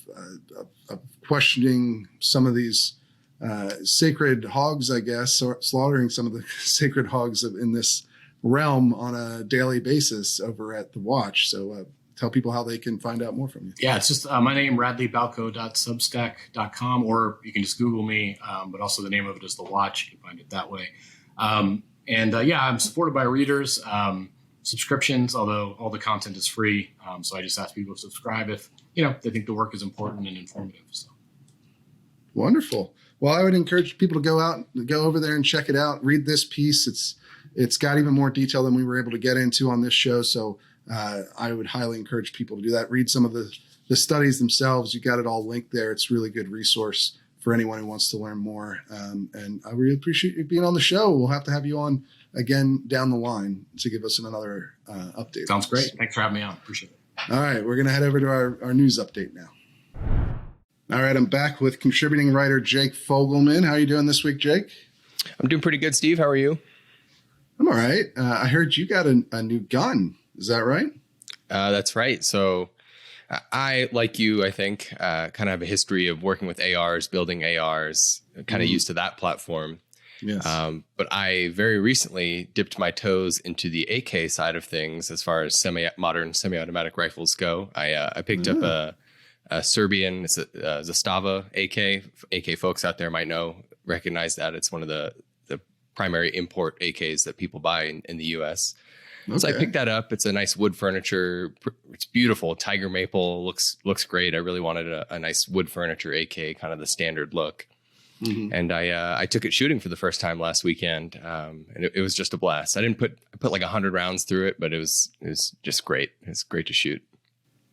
A: questioning some of these sacred hogs, I guess, or slaughtering some of the sacred hogs in this realm on a daily basis over at The Watch. So tell people how they can find out more from you.
C: Yeah, it's just my name, radleybalko.substack.com, or you can just Google me, but also the name of it is The Watch. You can find it that way. I'm supported by readers, subscriptions, although all the content is free. So I just ask people to subscribe if, they think the work is important and informative. So.
A: Wonderful. Well, I would encourage people to go over there and check it out. Read this piece. It's got even more detail than we were able to get into on this show. So I would highly encourage people to do that. Read some of the studies themselves. You got it all linked there. It's a really good resource for anyone who wants to learn more. And I really appreciate you being on the show. We'll have to have you on again down the line to give us another update.
C: Sounds great. Thanks for having me on. Appreciate it.
A: All right. We're going to head over to our news update now. All right. I'm back with contributing writer Jake Fogelman. How are you doing this week, Jake?
D: I'm doing pretty good, Steve. How are you?
A: I'm all right. I heard you got a new gun. Is that right?
D: That's right. So I, like you, I think, kind of have a history of working with ARs, building ARs, kind of used to that platform.
A: Yes.
D: But I very recently dipped my toes into the AK side of things as far as modern semi-automatic rifles go. I picked up a Serbian Zastava AK. AK folks out there might recognize that. It's one of the primary import AKs that people buy in the U.S. Okay. So I picked that up. It's a nice wood furniture. It's beautiful. Tiger maple looks great. I really wanted a nice wood furniture AK, kind of the standard look. Mm-hmm. And I took it shooting for the first time last weekend, and it was just a blast. I put like 100 rounds through it, but it was just great. It's great to shoot.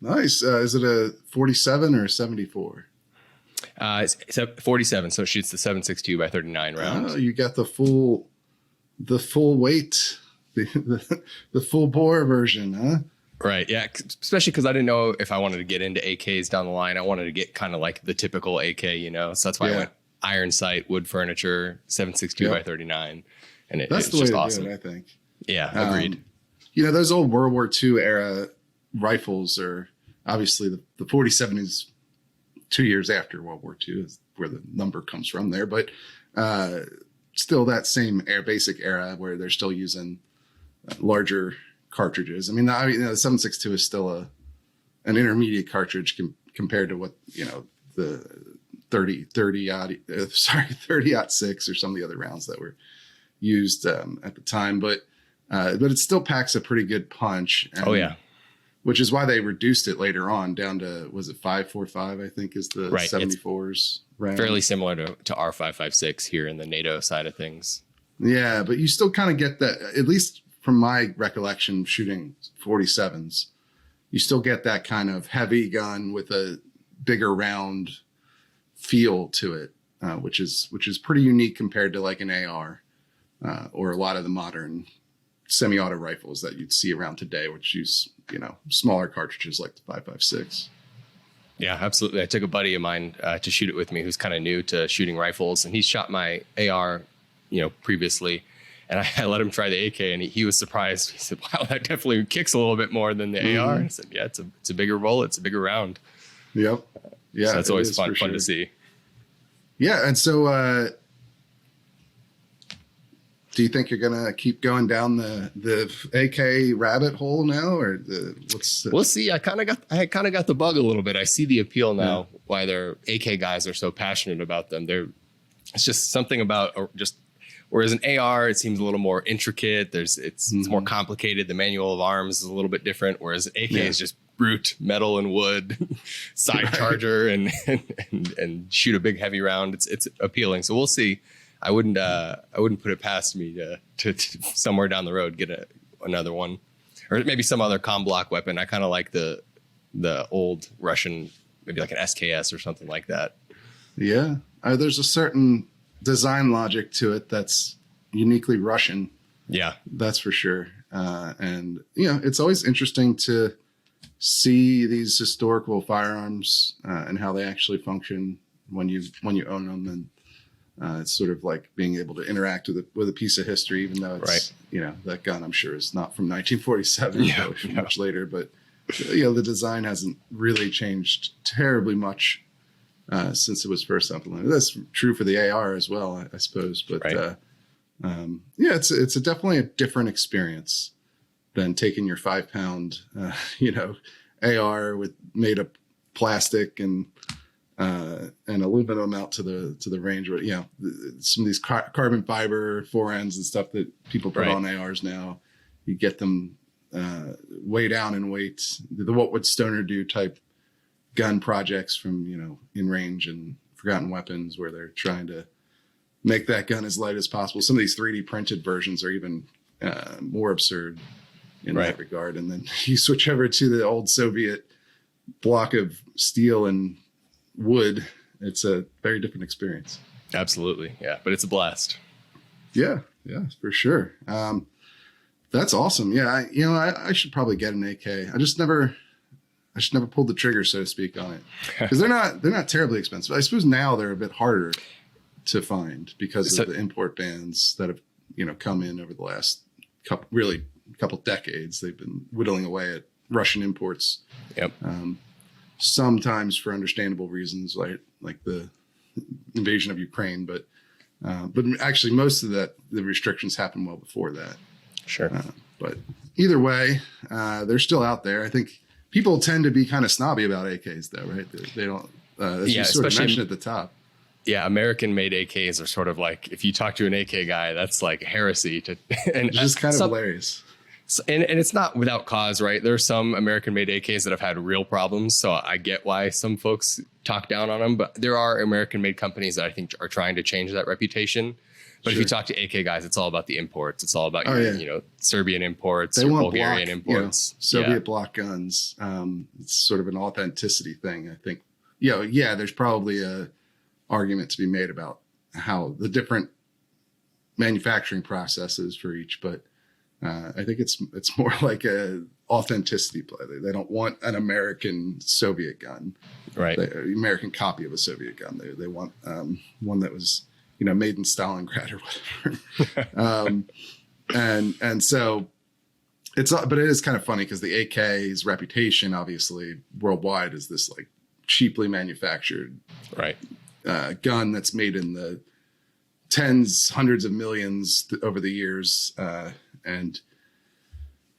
D: Nice.
A: Is it a 47 or a 74?
D: It's a 47, so it shoots the 7.62 by 39 rounds.
A: Oh, you got the full weight, the full bore version, huh?
D: Right. Yeah. Especially because I didn't know if I wanted to get into AKs down the line. I wanted to get kind of like the typical AK, So that's why I went iron sight, wood furniture, 7.62 by 39, and
A: that's the way
D: just
A: to
D: awesome.
A: do it, I think.
D: Yeah, agreed.
A: Those old World War II era rifles are obviously the 47 is 2 years after World War II is where the number comes from there, but still that same basic era where they're still using larger cartridges. I mean, the 7.62 is still an intermediate cartridge compared to what the 30-06 or some of the other rounds that were used at the time, but it still packs a pretty good punch. And, which is why they reduced it later on down to, was it 5.45? I think is the 74s round.
D: Fairly similar to R5.56 here in the NATO side of things.
A: Yeah, but you still kind of get that, at least from my recollection shooting 47s, you still get that kind of heavy gun with a bigger round feel to it, which is pretty unique compared to like an AR or a lot of the modern semi-auto rifles that you'd see around today, which use smaller cartridges like the 5.56.
D: Yeah, absolutely. I took a buddy of mine to shoot it with me who's kind of new to shooting rifles, and he shot my AR previously, and I let him try the AK, and he was surprised. He said, wow, that definitely kicks a little bit more than the AR. I said, yeah, it's a bigger bullet, it's a bigger round.
A: Yep. Yeah,
D: so that's always fun to see.
A: Yeah, and so do you think you're gonna keep going down the AK rabbit hole now, or We'll see. I kind of got the bug a little bit. I see the appeal now. Yeah. Why their AK guys are so passionate about them. It's just something about whereas an AR, it seems a little more intricate. It's more complicated. The manual of arms is a little bit different. Whereas AK is just brute metal and wood, side charger, and shoot a big heavy round. It's appealing. So we'll see. I wouldn't put it past me to somewhere down the road get another one.
D: or maybe some other comm block weapon. I kind of like the old Russian, maybe like an SKS or something like that.
A: Yeah. There's a certain design logic to it that's uniquely Russian.
D: Yeah.
A: That's for sure. And, it's always interesting to see these historical firearms and how they actually function when you own them. And it's sort of like being able to interact with a piece of history, even though it's, that gun, I'm sure, is not from 1947, much later. But, the design hasn't really changed terribly much since it was first implemented. That's true for the AR as well, I suppose. But it's definitely a different experience than taking your 5-pound, AR made of plastic and aluminum out to the range. But some of these carbon fiber forends and stuff that people put on ARs now, you get them way down in weight. The what would Stoner do type gun projects from in range and Forgotten Weapons, where they're trying to make that gun as light as possible. Some of these 3D printed versions are even more absurd in that regard. And then you switch over to the old Soviet block of steel and wood. It's a very different experience.
D: Absolutely. Yeah. But it's a blast.
A: Yeah, for sure. That's awesome. Yeah. I should probably get an AK. I just never pulled the trigger, so to speak, on it, because they're not terribly expensive. I suppose now they're a bit harder to find because of the import bans that have come in over the last couple decades. They've been whittling away at Russian imports.
D: Yep.
A: Sometimes for understandable reasons, like the invasion of Ukraine, but actually most of the restrictions happened well before that.
D: Sure.
A: But either way, they're still out there. I think people tend to be kind of snobby about AKs, though, right? They don't. As you sort of mentioned at the top. Yeah,
D: American-made AKs are sort of like, if you talk to an AK guy, that's like heresy. And
A: it's just kind of hilarious.
D: And it's not without cause, right? There are some American-made AKs that have had real problems, so I get why some folks talk down on them. But there are American-made companies that I think are trying to change that reputation. But if you talk to AK guys, it's all about the imports. It's all about Serbian imports, Bulgarian imports,
A: Soviet bloc guns. It's sort of an authenticity thing, I think. There's probably a argument to be made about how the different manufacturing processes for each, but I think it's more like a authenticity play. They don't want an American Soviet gun,
D: right?
A: American copy of a Soviet gun. They want one that was made in Stalingrad or whatever. And so but it is kind of funny because the AK's reputation, obviously worldwide, is this like cheaply manufactured gun that's made in the tens, hundreds of millions over the years. And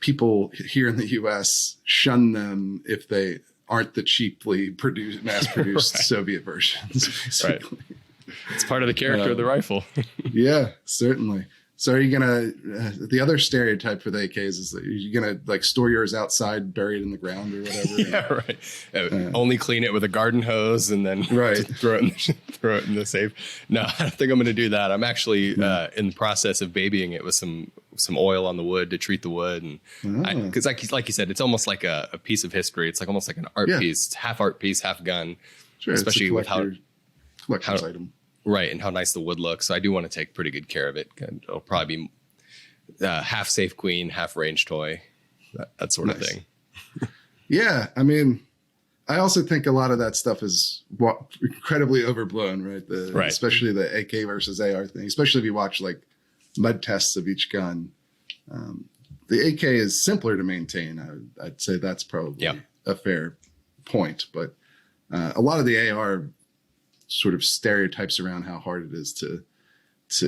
A: people here in the U.S. shun them if they aren't the cheaply mass-produced Soviet versions. Basically.
D: Right. It's part of the character of the rifle.
A: Yeah, certainly. So are you going to, the other stereotype for the AKs is that you're going to like store yours outside, buried in the ground or whatever?
D: Yeah, right. Only clean it with a garden hose and then throw it in the safe. No, I don't think I'm going to do that. I'm actually in the process of babying it with some oil on the wood to treat the wood. And because like you said, it's almost like a piece of history. It's like almost like an art piece. It's half art piece, half gun.
A: Sure,
D: especially with
A: collector's item.
D: Right, and how nice the wood looks. So I do want to take pretty good care of it. It'll probably be half safe queen, half range toy, that sort of thing.
A: Yeah, I mean, I also think a lot of that stuff is incredibly overblown, right? Especially the AK versus AR thing, especially if you watch like mud tests of each gun. The AK is simpler to maintain. I'd say that's probably a fair point. But a lot of the AR sort of stereotypes around how hard it is to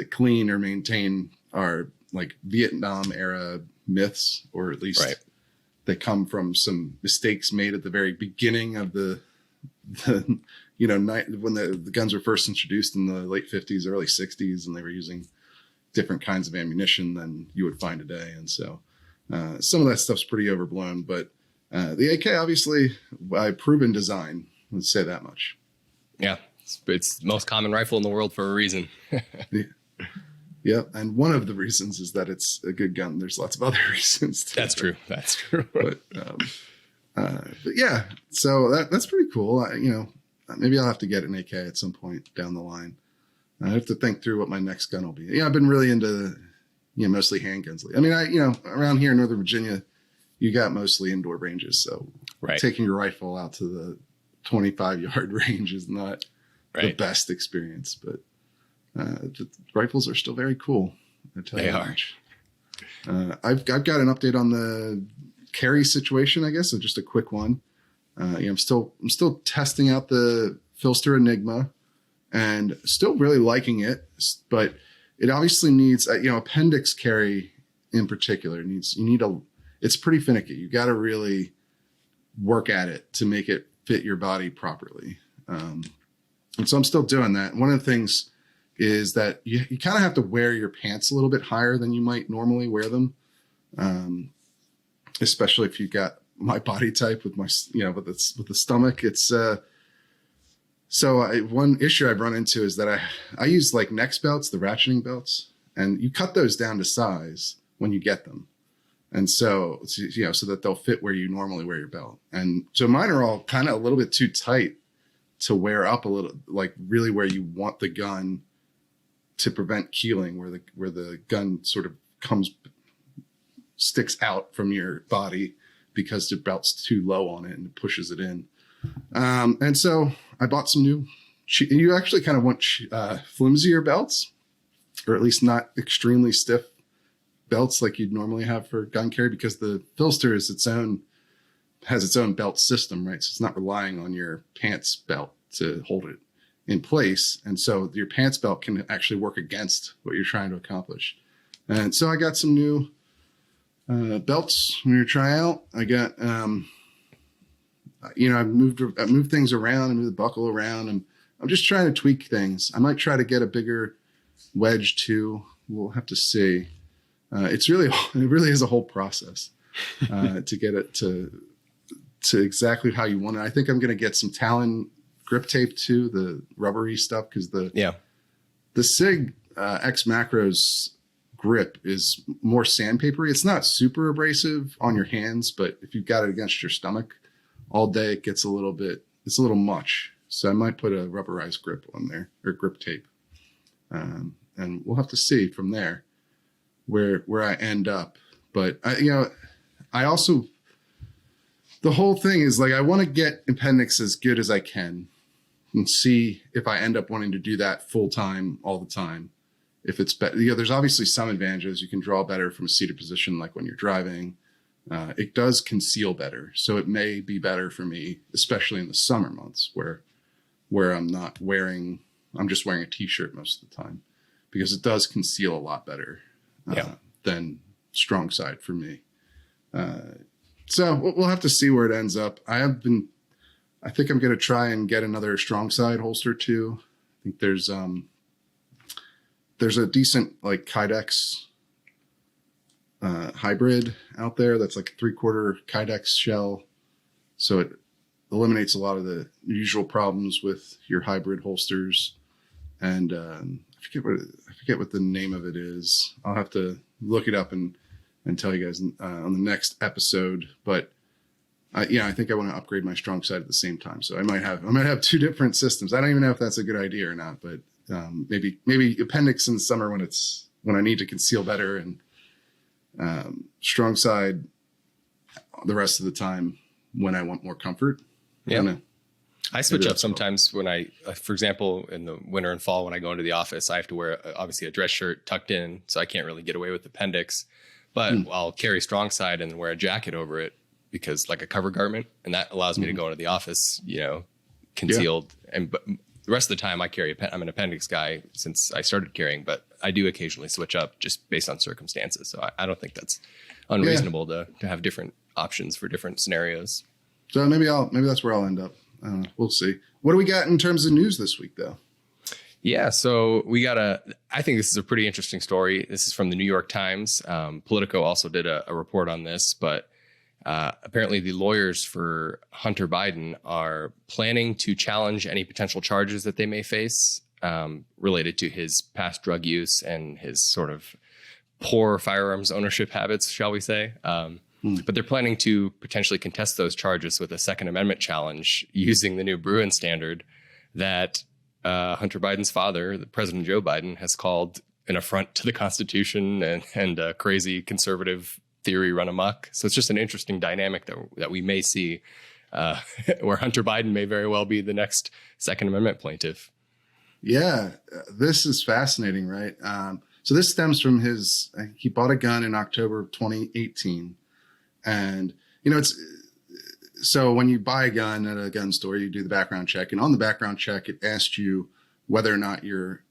A: clean or maintain are like Vietnam era myths, or at least they come from some mistakes made at the very beginning of the when the guns were first introduced in the late 50s, early 60s, and they were using different kinds of ammunition than you would find today. And so some of that stuff's pretty overblown, but the AK obviously by proven design, let's say that much.
D: Yeah. It's the most common rifle in the world for a reason.
A: Yep. And one of the reasons is that it's a good gun. There's lots of other reasons too.
D: That's true. That's true.
A: But yeah, so that's pretty cool. Maybe I'll have to get an AK at some point down the line. I have to think through what my next gun will be. Yeah, I've been really into, mostly handguns. I mean, around here in Northern Virginia, you got mostly indoor ranges. So taking your rifle out to the 25-yard range is not the best experience. But the rifles are still very cool. I tell you much. I've got an update on the carry situation, I guess. So just a quick one. I'm still testing out the Filster Enigma. And still really liking it, but it obviously needs, appendix carry in particular it's pretty finicky. You got to really work at it to make it fit your body properly. And so I'm still doing that. One of the things is that you kind of have to wear your pants a little bit higher than you might normally wear them. Especially if you got my body type with my, with the stomach, it's, So one issue I've run into is that I use like neck belts, the ratcheting belts, and you cut those down to size when you get them. And so that they'll fit where you normally wear your belt. And so mine are all kind of a little bit too tight to wear up a little, like really where you want the gun to prevent keeling, where the gun sort of sticks out from your body because the belt's too low on it and it pushes it in. And so I bought some new, you actually kind of want flimsier belts, or at least not extremely stiff belts like you'd normally have for gun carry, because the Filster has its own belt system, right? So it's not relying on your pants belt to hold it in place. And so your pants belt can actually work against what you're trying to accomplish. And so I got some new belts when you try out. I got, I've moved things around and moved the buckle around, and I'm just trying to tweak things. I might try to get a bigger wedge too. We'll have to see. It really is a whole process to get it to exactly how you want it. I think I'm going to get some Talon grip tape too, the rubbery stuff, because the SIG X Macros grip is more sandpapery. It's not super abrasive on your hands, but if you've got it against your stomach all day, it gets it's a little much. So I might put a rubberized grip on there, or grip tape. And we'll have to see from there where I end up. But I also, the whole thing is like, I want to get appendix as good as I can and see if I end up wanting to do that full time all the time. If it's better, there's obviously some advantages. You can draw better from a seated position, like when you're driving. It does conceal better, so it may be better for me, especially in the summer months where I'm just wearing a t-shirt most of the time, because it does conceal a lot better than strong side for me. So we'll have to see where it ends up. I think I'm going to try and get another strong side holster too. I think there's a decent like Kydex hybrid out there that's like a 3/4 Kydex shell, so it eliminates a lot of the usual problems with your hybrid holsters. And I forget what the name of it is. I'll have to look it up and tell you guys on the next episode. But I think I want to upgrade my strong side at the same time, so I might have two different systems. I don't even know if that's a good idea or not, but maybe appendix in the summer when I need to conceal better, and strong side the rest of the time when I want more comfort.
D: Yeah. I switch up sometimes when for example, in the winter and fall, when I go into the office, I have to wear obviously a dress shirt tucked in, so I can't really get away with appendix, but I'll carry strong side and wear a jacket over it, because like a cover garment, and that allows me to go into the office, concealed. Yeah. But the rest of the time I'm an appendix guy since I started carrying, but I do occasionally switch up just based on circumstances. So I don't think that's unreasonable to have different options for different scenarios.
A: So maybe that's where I'll end up. We'll see. What do we got in terms of news this week though?
D: Yeah. So I think this is a pretty interesting story. This is from the New York Times. Politico also did a report on this, but apparently the lawyers for Hunter Biden are planning to challenge any potential charges that they may face related to his past drug use and his sort of poor firearms ownership habits, shall we say. But they're planning to potentially contest those charges with a Second Amendment challenge using the new Bruin standard that Hunter Biden's father, President Joe Biden, has called an affront to the Constitution and a crazy conservative theory run amok. So it's just an interesting dynamic that we may see where Hunter Biden may very well be the next Second Amendment plaintiff. Yeah,
A: this is fascinating, right? So this stems from he bought a gun in October of 2018. And, so when you buy a gun at a gun store, you do the background check. And on the background check, it asks you whether or not you're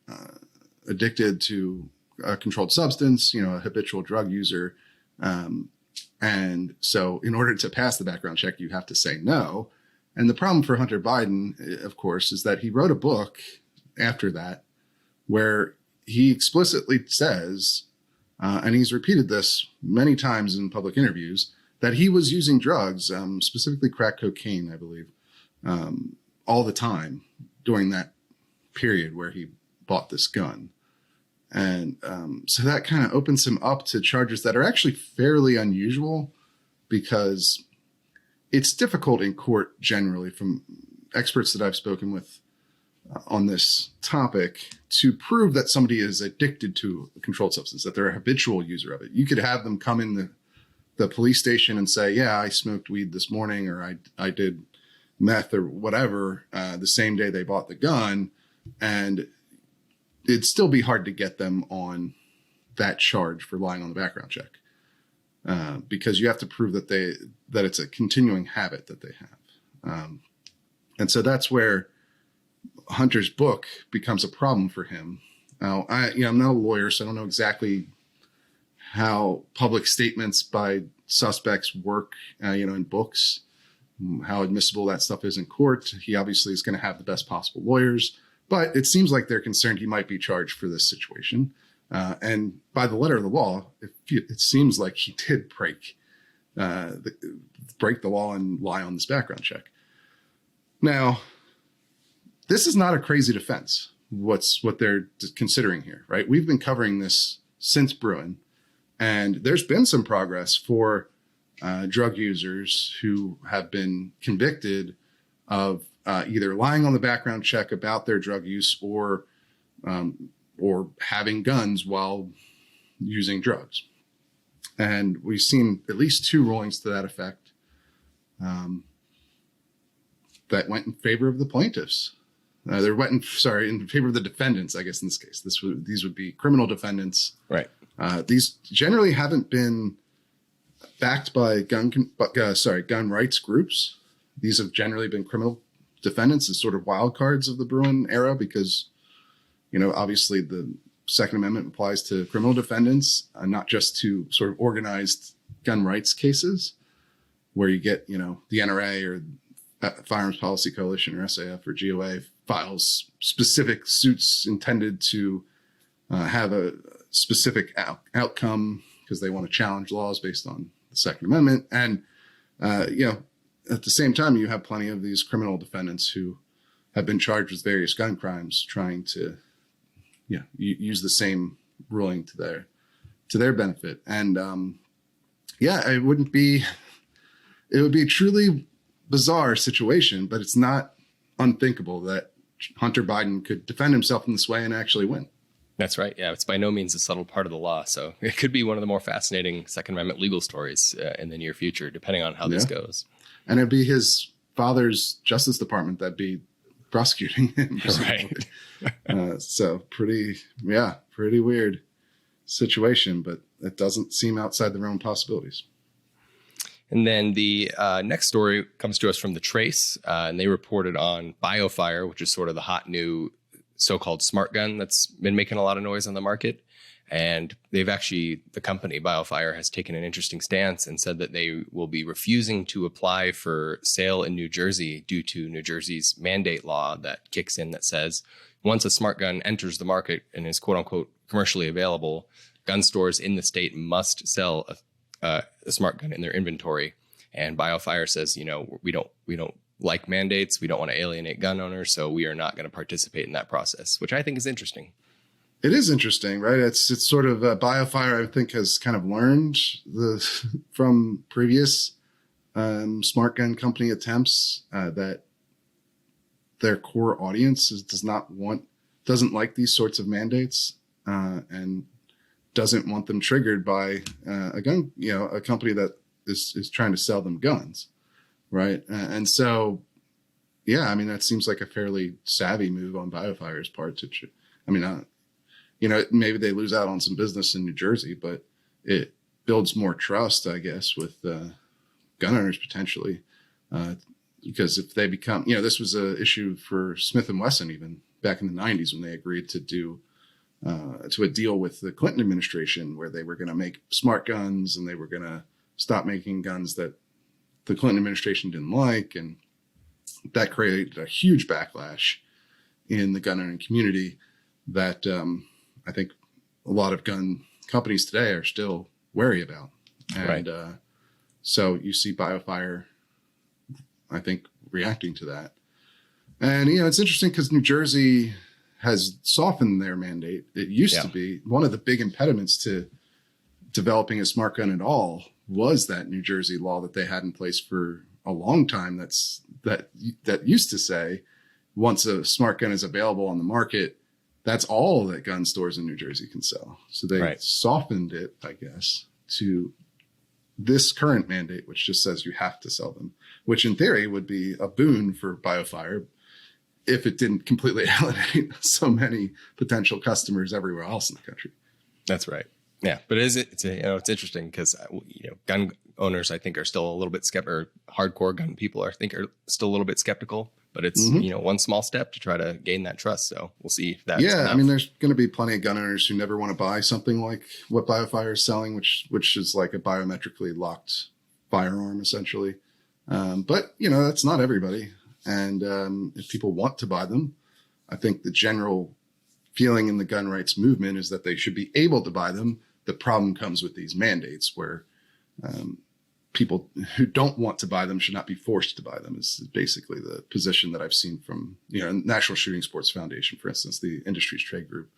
A: addicted to a controlled substance, a habitual drug user. And so in order to pass the background check, you have to say no. And the problem for Hunter Biden, of course, is that he wrote a book after that where he explicitly says, and he's repeated this many times in public interviews, that he was using drugs, specifically crack cocaine, I believe, all the time during that period where he bought this gun. And so that kind of opens him up to charges that are actually fairly unusual, because it's difficult in court generally, from experts that I've spoken with on this topic, to prove that somebody is addicted to a controlled substance, that they're a habitual user of it. You could have them come in the police station and say, yeah, I smoked weed this morning, or I did meth or whatever the same day they bought the gun, and it'd still be hard to get them on that charge for lying on the background check, because you have to prove that it's a continuing habit that they have. And so that's where Hunter's book becomes a problem for him. Now, I'm not a lawyer, so I don't know exactly how public statements by suspects work, in books, how admissible that stuff is in court. He obviously is going to have the best possible lawyers, but it seems like they're concerned he might be charged for this situation. And by the letter of the law, it seems like he did break the law and lie on this background check. Now, this is not a crazy defense, what they're considering here, right? We've been covering this since Bruin, and there's been some progress for drug users who have been convicted of either lying on the background check about their drug use or having guns while using drugs. And we've seen at least 2 rulings to that effect that went in favor of the plaintiffs. They went in favor of the defendants, I guess, in this case. These would be criminal defendants.
D: Right.
A: These generally haven't been backed by gun rights groups. These have generally been criminal defendants as sort of wild cards of the Bruin era, because, obviously the Second Amendment applies to criminal defendants, not just to sort of organized gun rights cases where you get, the NRA or Firearms Policy Coalition or SAF or GOA files specific suits intended to have a specific outcome because they want to challenge laws based on the Second Amendment. And, at the same time, you have plenty of these criminal defendants who have been charged with various gun crimes trying to, use the same ruling to their benefit. And, it would be a truly bizarre situation, but it's not unthinkable that Hunter Biden could defend himself in this way and actually win.
D: That's right. Yeah, it's by no means a subtle part of the law. So it could be one of the more fascinating Second Amendment legal stories in the near future, depending on how this goes.
A: And it'd be his father's Justice Department that'd be prosecuting him.
D: Right.
A: So pretty weird situation, but it doesn't seem outside the realm of possibilities.
D: And then the next story comes to us from The Trace, and they reported on BioFire, which is sort of the hot new so-called smart gun that's been making a lot of noise on the market. And the company BioFire has taken an interesting stance and said that they will be refusing to apply for sale in New Jersey due to New Jersey's mandate law that kicks in that says once a smart gun enters the market and is quote unquote commercially available, gun stores in the state must sell a smart gun in their inventory. And BioFire says, we don't like mandates. We don't want to alienate gun owners, so we are not going to participate in that process, which I think is interesting.
A: It is interesting, right? It's sort of BioFire, I think, has kind of learned from previous smart gun company attempts that their core audience doesn't like these sorts of mandates and doesn't want them triggered by a company that is trying to sell them guns, right? And so, yeah, I mean, that seems like a fairly savvy move on BioFire's part maybe they lose out on some business in New Jersey, but it builds more trust, I guess, with gun owners potentially. Because if they become, this was an issue for Smith & Wesson even back in the 90s when they agreed to do to a deal with the Clinton administration where they were going to make smart guns and they were going to stop making guns that the Clinton administration didn't like. And that created a huge backlash in the gun owning community that I think a lot of gun companies today are still wary about. And
D: right.
A: So you see BioFire, I think, reacting to that. And, it's interesting because New Jersey has softened their mandate. It used to be one of the big impediments to developing a smart gun at all was that New Jersey law that they had in place for a long time. That used to say once a smart gun is available on the market, that's all that gun stores in New Jersey can sell. So they softened it, I guess, to this current mandate, which just says you have to sell them, which in theory would be a boon for BioFire if it didn't completely alienate so many potential customers everywhere else in the country.
D: That's right. Yeah, but it's interesting because gun owners, I think, are still a little bit skeptical. Or hardcore gun people, I think, are still a little bit skeptical. But it's one small step to try to gain that trust. So we'll see if that's enough. I mean, there's going to be plenty of gun owners who never want to buy something like what BioFire is selling, which is like a biometrically locked firearm, essentially. But that's not everybody. And if people want to buy them, I think the general feeling in the gun rights movement is that they should be able to buy them. The problem comes with these mandates where people who don't want to buy them should not be forced to buy them is basically the position that I've seen from, National Shooting Sports Foundation, for instance, the industry's trade group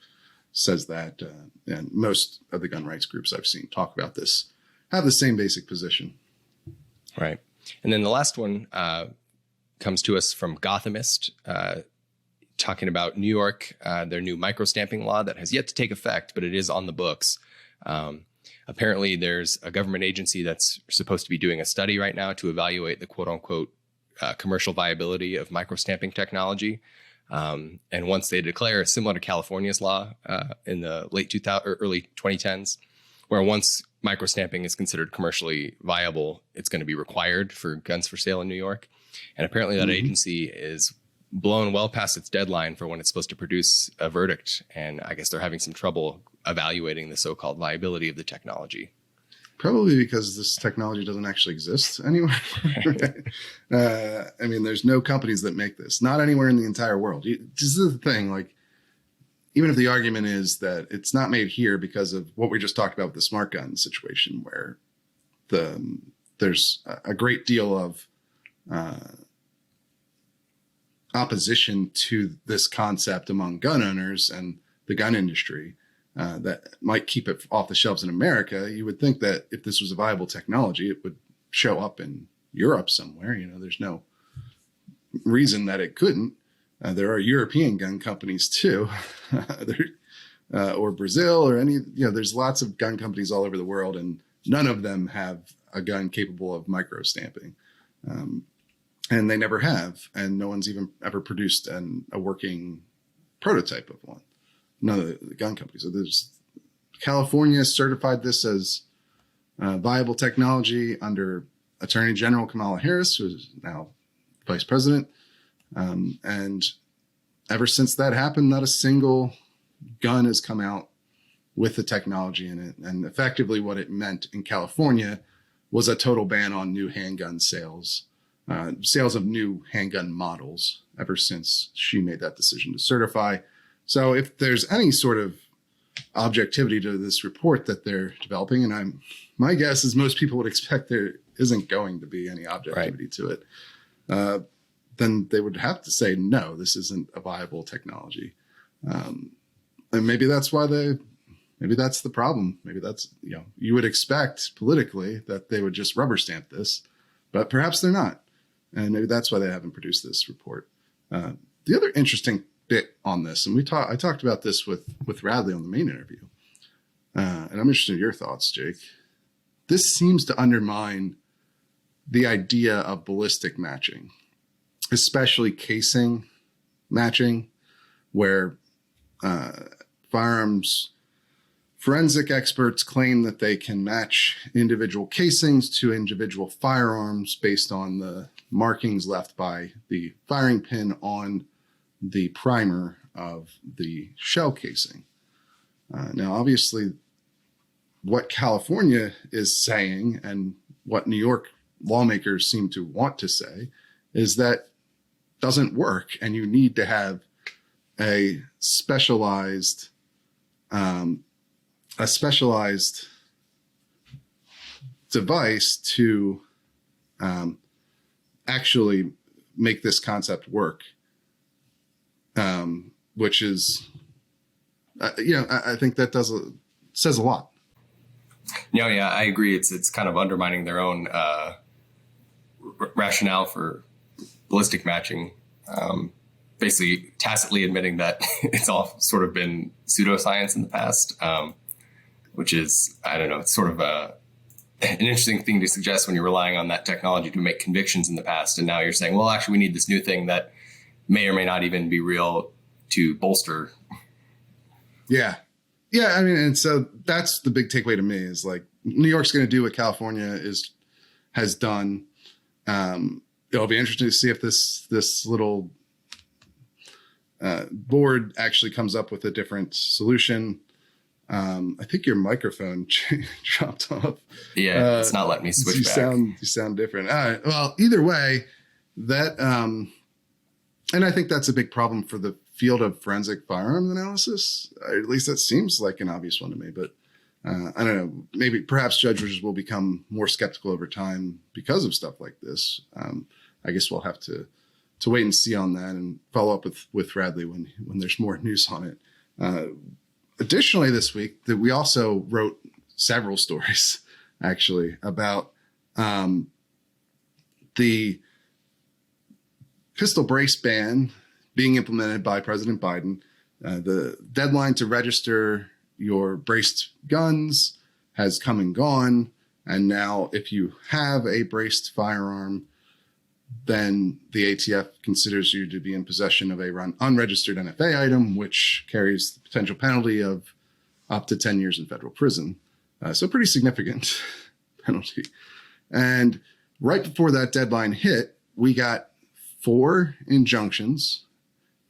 D: says that, and most of the gun rights groups I've seen talk about this have the same basic position. Right. And then the last one comes to us from Gothamist, talking about New York, their new microstamping law that has yet to take effect, but it is on the books. Apparently, there's a government agency that's supposed to be doing a study right now to evaluate the quote unquote commercial viability of microstamping technology. And once they declare, similar to California's law in the late 2000 or early 2010s, where once microstamping is considered commercially viable, it's going to be required for guns for sale in New York. And apparently that agency is blown well past its deadline for when it's supposed to produce a verdict. And I guess they're having some trouble evaluating the so-called viability of the technology.
A: Probably because this technology doesn't actually exist anywhere. I mean, there's no companies that make this, not anywhere in the entire world. This is the thing, like, even if the argument is that it's not made here because of what we just talked about with the smart gun situation, where there's a great deal of opposition to this concept among gun owners and the gun industry that might keep it off the shelves in America. You would think that if this was a viable technology, it would show up in Europe somewhere. There's no reason that it couldn't. There are European gun companies too, or Brazil or any, there's lots of gun companies all over the world, and none of them have a gun capable of micro stamping. And they never have. And no one's even ever produced a working prototype of one. None of the gun companies. So California certified this as viable technology under Attorney General Kamala Harris, who is now vice president. And ever since that happened, not a single gun has come out with the technology in it. And effectively what it meant in California was a total ban on new handgun sales, sales of new handgun models ever since she made that decision to certify. So if there's any sort of objectivity to this report that they're developing, and my guess is most people would expect there isn't going to be any objectivity to it. then they would have to say, no, this isn't a viable technology. And maybe that's why maybe that's the problem. Maybe that's, you would expect politically that they would just rubber stamp this, but perhaps they're not. And maybe that's why they haven't produced this report. The other interesting bit on this, and I talked about this with Radley on the main interview, and I'm interested in your thoughts, Jake. This seems to undermine the idea of ballistic matching, especially casing matching, where firearms forensic experts claim that they can match individual casings to individual firearms based on the markings left by the firing pin on the primer of the shell casing. Now, obviously, what California is saying and what New York lawmakers seem to want to say is that doesn't work, and you need to have a specialized device to actually make this concept work, which is, I think that says a lot.
D: Yeah, I agree. It's kind of undermining their own rationale for ballistic matching. Basically tacitly admitting that it's all sort of been pseudoscience in the past, which is, I don't know, it's sort of an interesting thing to suggest when you're relying on that technology to make convictions in the past. And now you're saying, well, actually, we need this new thing that may or may not even be real to bolster. Yeah.
A: Yeah. I mean, and so that's the big takeaway to me is like New York's going to do what California has done. It'll be interesting to see if this little board actually comes up with a different solution. I think your microphone dropped off.
D: Yeah, it's not letting me switch back.
A: You sound different. All right. Well, either way, that and I think that's a big problem for the field of forensic firearms analysis. At least that seems like an obvious one to me. But I don't know. Maybe perhaps judges will become more skeptical over time because of stuff like this. I guess we'll have to wait and see on that and follow up with Radley when there's more news on it. Additionally, this week that we also wrote several stories actually about the pistol brace ban being implemented by President Biden. The deadline to register your braced guns has come and gone. And now if you have a braced firearm, then the ATF considers you to be in possession of a unregistered NFA item, which carries the potential penalty of up to 10 years in federal prison. So pretty significant penalty. And right before that deadline hit, we got 4 injunctions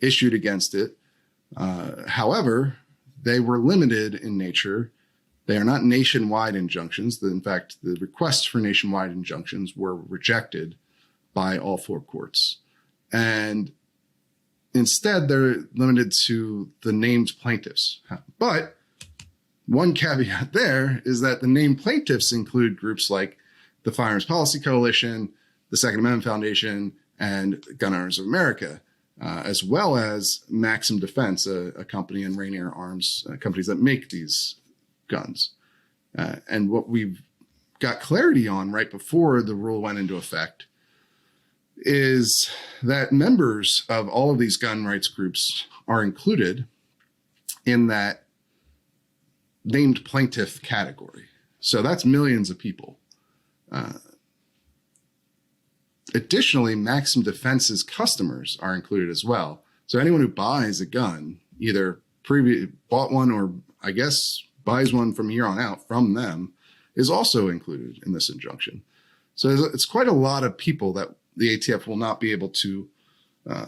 A: issued against it. However, they were limited in nature. They are not nationwide injunctions. In fact, the requests for nationwide injunctions were rejected by all 4 courts. And instead, they're limited to the named plaintiffs. But one caveat there is that the named plaintiffs include groups like the Firearms Policy Coalition, the Second Amendment Foundation, and Gun Owners of America, as well as Maxim Defense, a company, and Rainier Arms, companies that make these guns. And what we've got clarity on right before the rule went into effect is that members of all of these gun rights groups are included in that named plaintiff category. So that's millions of people. Additionally, Maxim Defense's customers are included as well. So anyone who buys a gun, either bought one or I guess buys one from here on out from them, is also included in this injunction. So it's quite a lot of people that the ATF will not be able to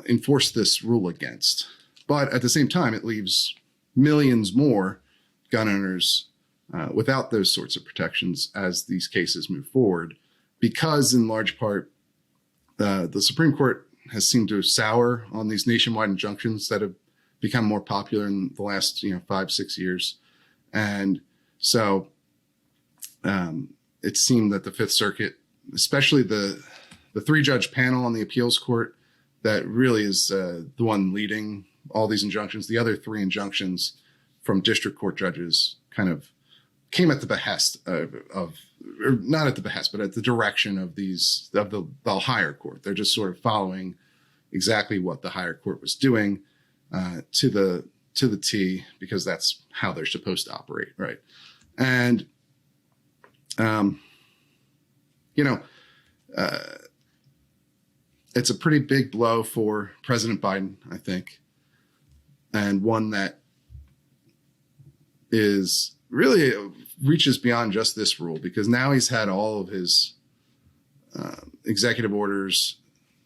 A: enforce this rule against. But at the same time, it leaves millions more gun owners without those sorts of protections as these cases move forward, because in large part, the Supreme Court has seemed to sour on these nationwide injunctions that have become more popular in the last 5-6 years. And so it seemed that the Fifth Circuit, especially the 3-judge panel on the appeals court, that really is the one leading all these injunctions. The other 3 injunctions from district court judges kind of came at the behest of or not at the behest, but at the direction of the higher court. They're just sort of following exactly what the higher court was doing to the T, because that's how they're supposed to operate, right? And it's a pretty big blow for President Biden, I think, and one that is really reaches beyond just this rule, because now he's had all of his executive orders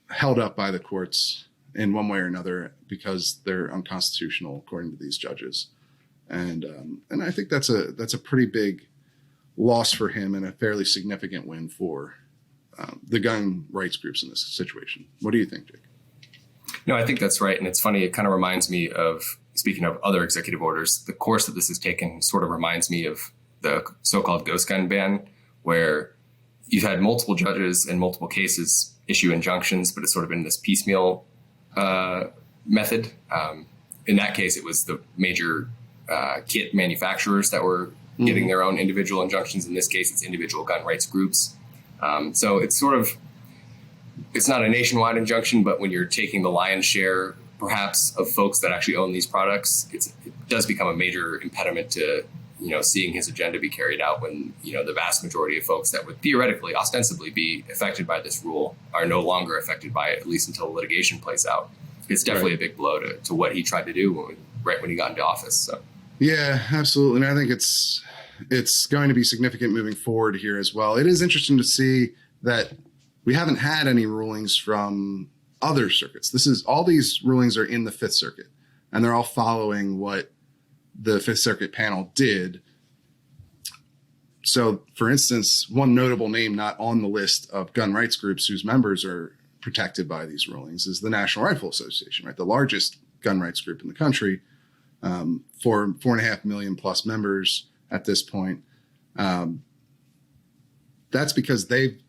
A: held up by the courts in one way or another because they're unconstitutional according to these judges, and I think that's a pretty big loss for him and a fairly significant win for the gun rights groups in this situation. What do you think, Jake?
D: No, I think that's right. And it's funny. It kind of reminds me of, speaking of other executive orders, the course that this has taken sort of reminds me of the so-called ghost gun ban, where you've had multiple judges in multiple cases issue injunctions, but it's sort of been this piecemeal method. In that case, it was the major kit manufacturers that were getting their own individual injunctions. In this case, it's individual gun rights groups. So it's sort of, it's not a nationwide injunction, but when you're taking the lion's share, perhaps, of folks that actually own these products, it does become a major impediment to, seeing his agenda be carried out when, the vast majority of folks that would theoretically, ostensibly be affected by this rule are no longer affected by it, at least until litigation plays out. It's definitely a big blow to what he tried to do right when he got into office. So.
A: Yeah, absolutely. And I think it's going to be significant moving forward here as well. It is interesting to see that we haven't had any rulings from other circuits. All these rulings are in the Fifth Circuit, and they're all following what the Fifth Circuit panel did. So, for instance, one notable name not on the list of gun rights groups whose members are protected by these rulings is the National Rifle Association, right? The largest gun rights group in the country, for 4.5 million plus members at this point. That's because they've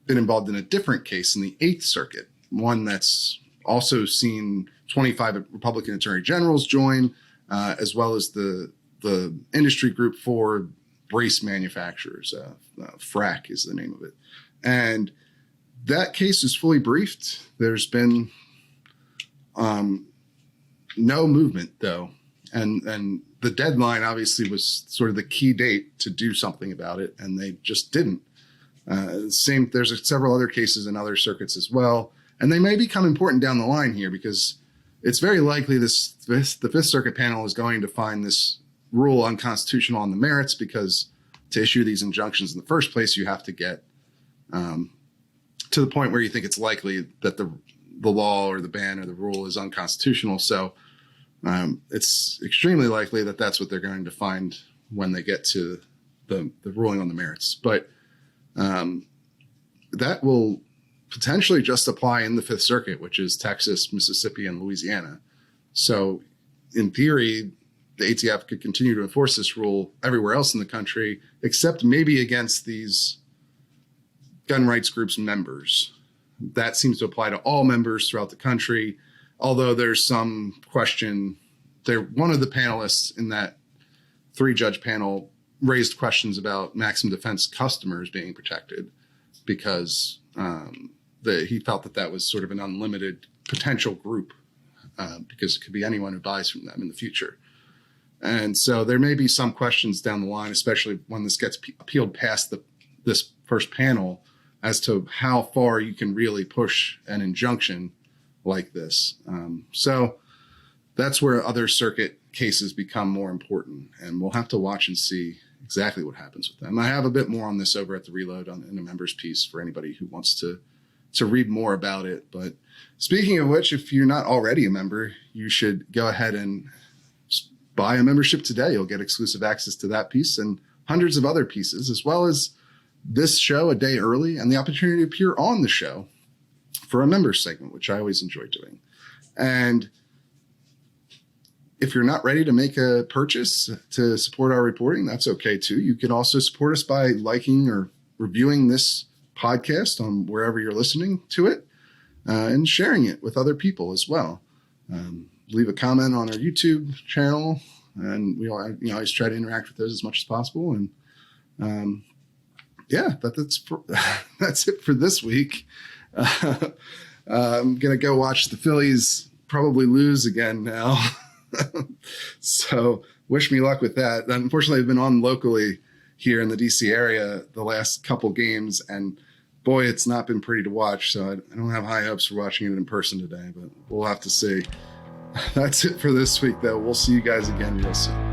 A: been involved in a different case in the Eighth Circuit, one that's also seen 25 Republican attorney generals join, as well as the industry group for brace manufacturers. FRAC is the name of it. And that case is fully briefed. There's been no movement, though. And the deadline obviously was sort of the key date to do something about it, and they just didn't. There's several other cases in other circuits as well, and they may become important down the line here, because it's very likely the Fifth Circuit panel is going to find this rule unconstitutional on the merits, because to issue these injunctions in the first place, you have to get to the point where you think it's likely that the law or the ban or the rule is unconstitutional. So it's extremely likely that that's what they're going to find when they get to the ruling on the merits. But that will potentially just apply in the Fifth Circuit, which is Texas, Mississippi, and Louisiana. So in theory, the ATF could continue to enforce this rule everywhere else in the country, except maybe against these gun rights groups members. That seems to apply to all members throughout the country, although there's some question. One of the panelists in that 3-judge panel raised questions about maximum defense customers being protected, because he felt that was sort of an unlimited potential group, because it could be anyone who buys from them in the future. And so there may be some questions down the line, especially when this gets appealed past this first panel, as to how far you can really push an injunction like this. So that's where other circuit cases become more important, and we'll have to watch and see exactly what happens with them. I have a bit more on this over at the Reload in a members piece for anybody who wants to read more about it. But speaking of which, if you're not already a member, you should go ahead and buy a membership today. You'll get exclusive access to that piece and hundreds of other pieces, as well as this show a day early and the opportunity to appear on the show for a members segment, which I always enjoy doing. And if you're not ready to make a purchase to support our reporting, that's okay too. You can also support us by liking or reviewing this podcast on wherever you're listening to it. and sharing it with other people as well. Leave a comment on our YouTube channel, and we always try to interact with those as much as possible. And that's it for this week. I'm gonna go watch the Phillies probably lose again now. So wish me luck with that. Unfortunately, I've been on locally here in the DC area the last couple games, and boy, it's not been pretty to watch. So I don't have high hopes for watching it in person today, but we'll have to see. That's it for this week, though. We'll see you guys again real soon.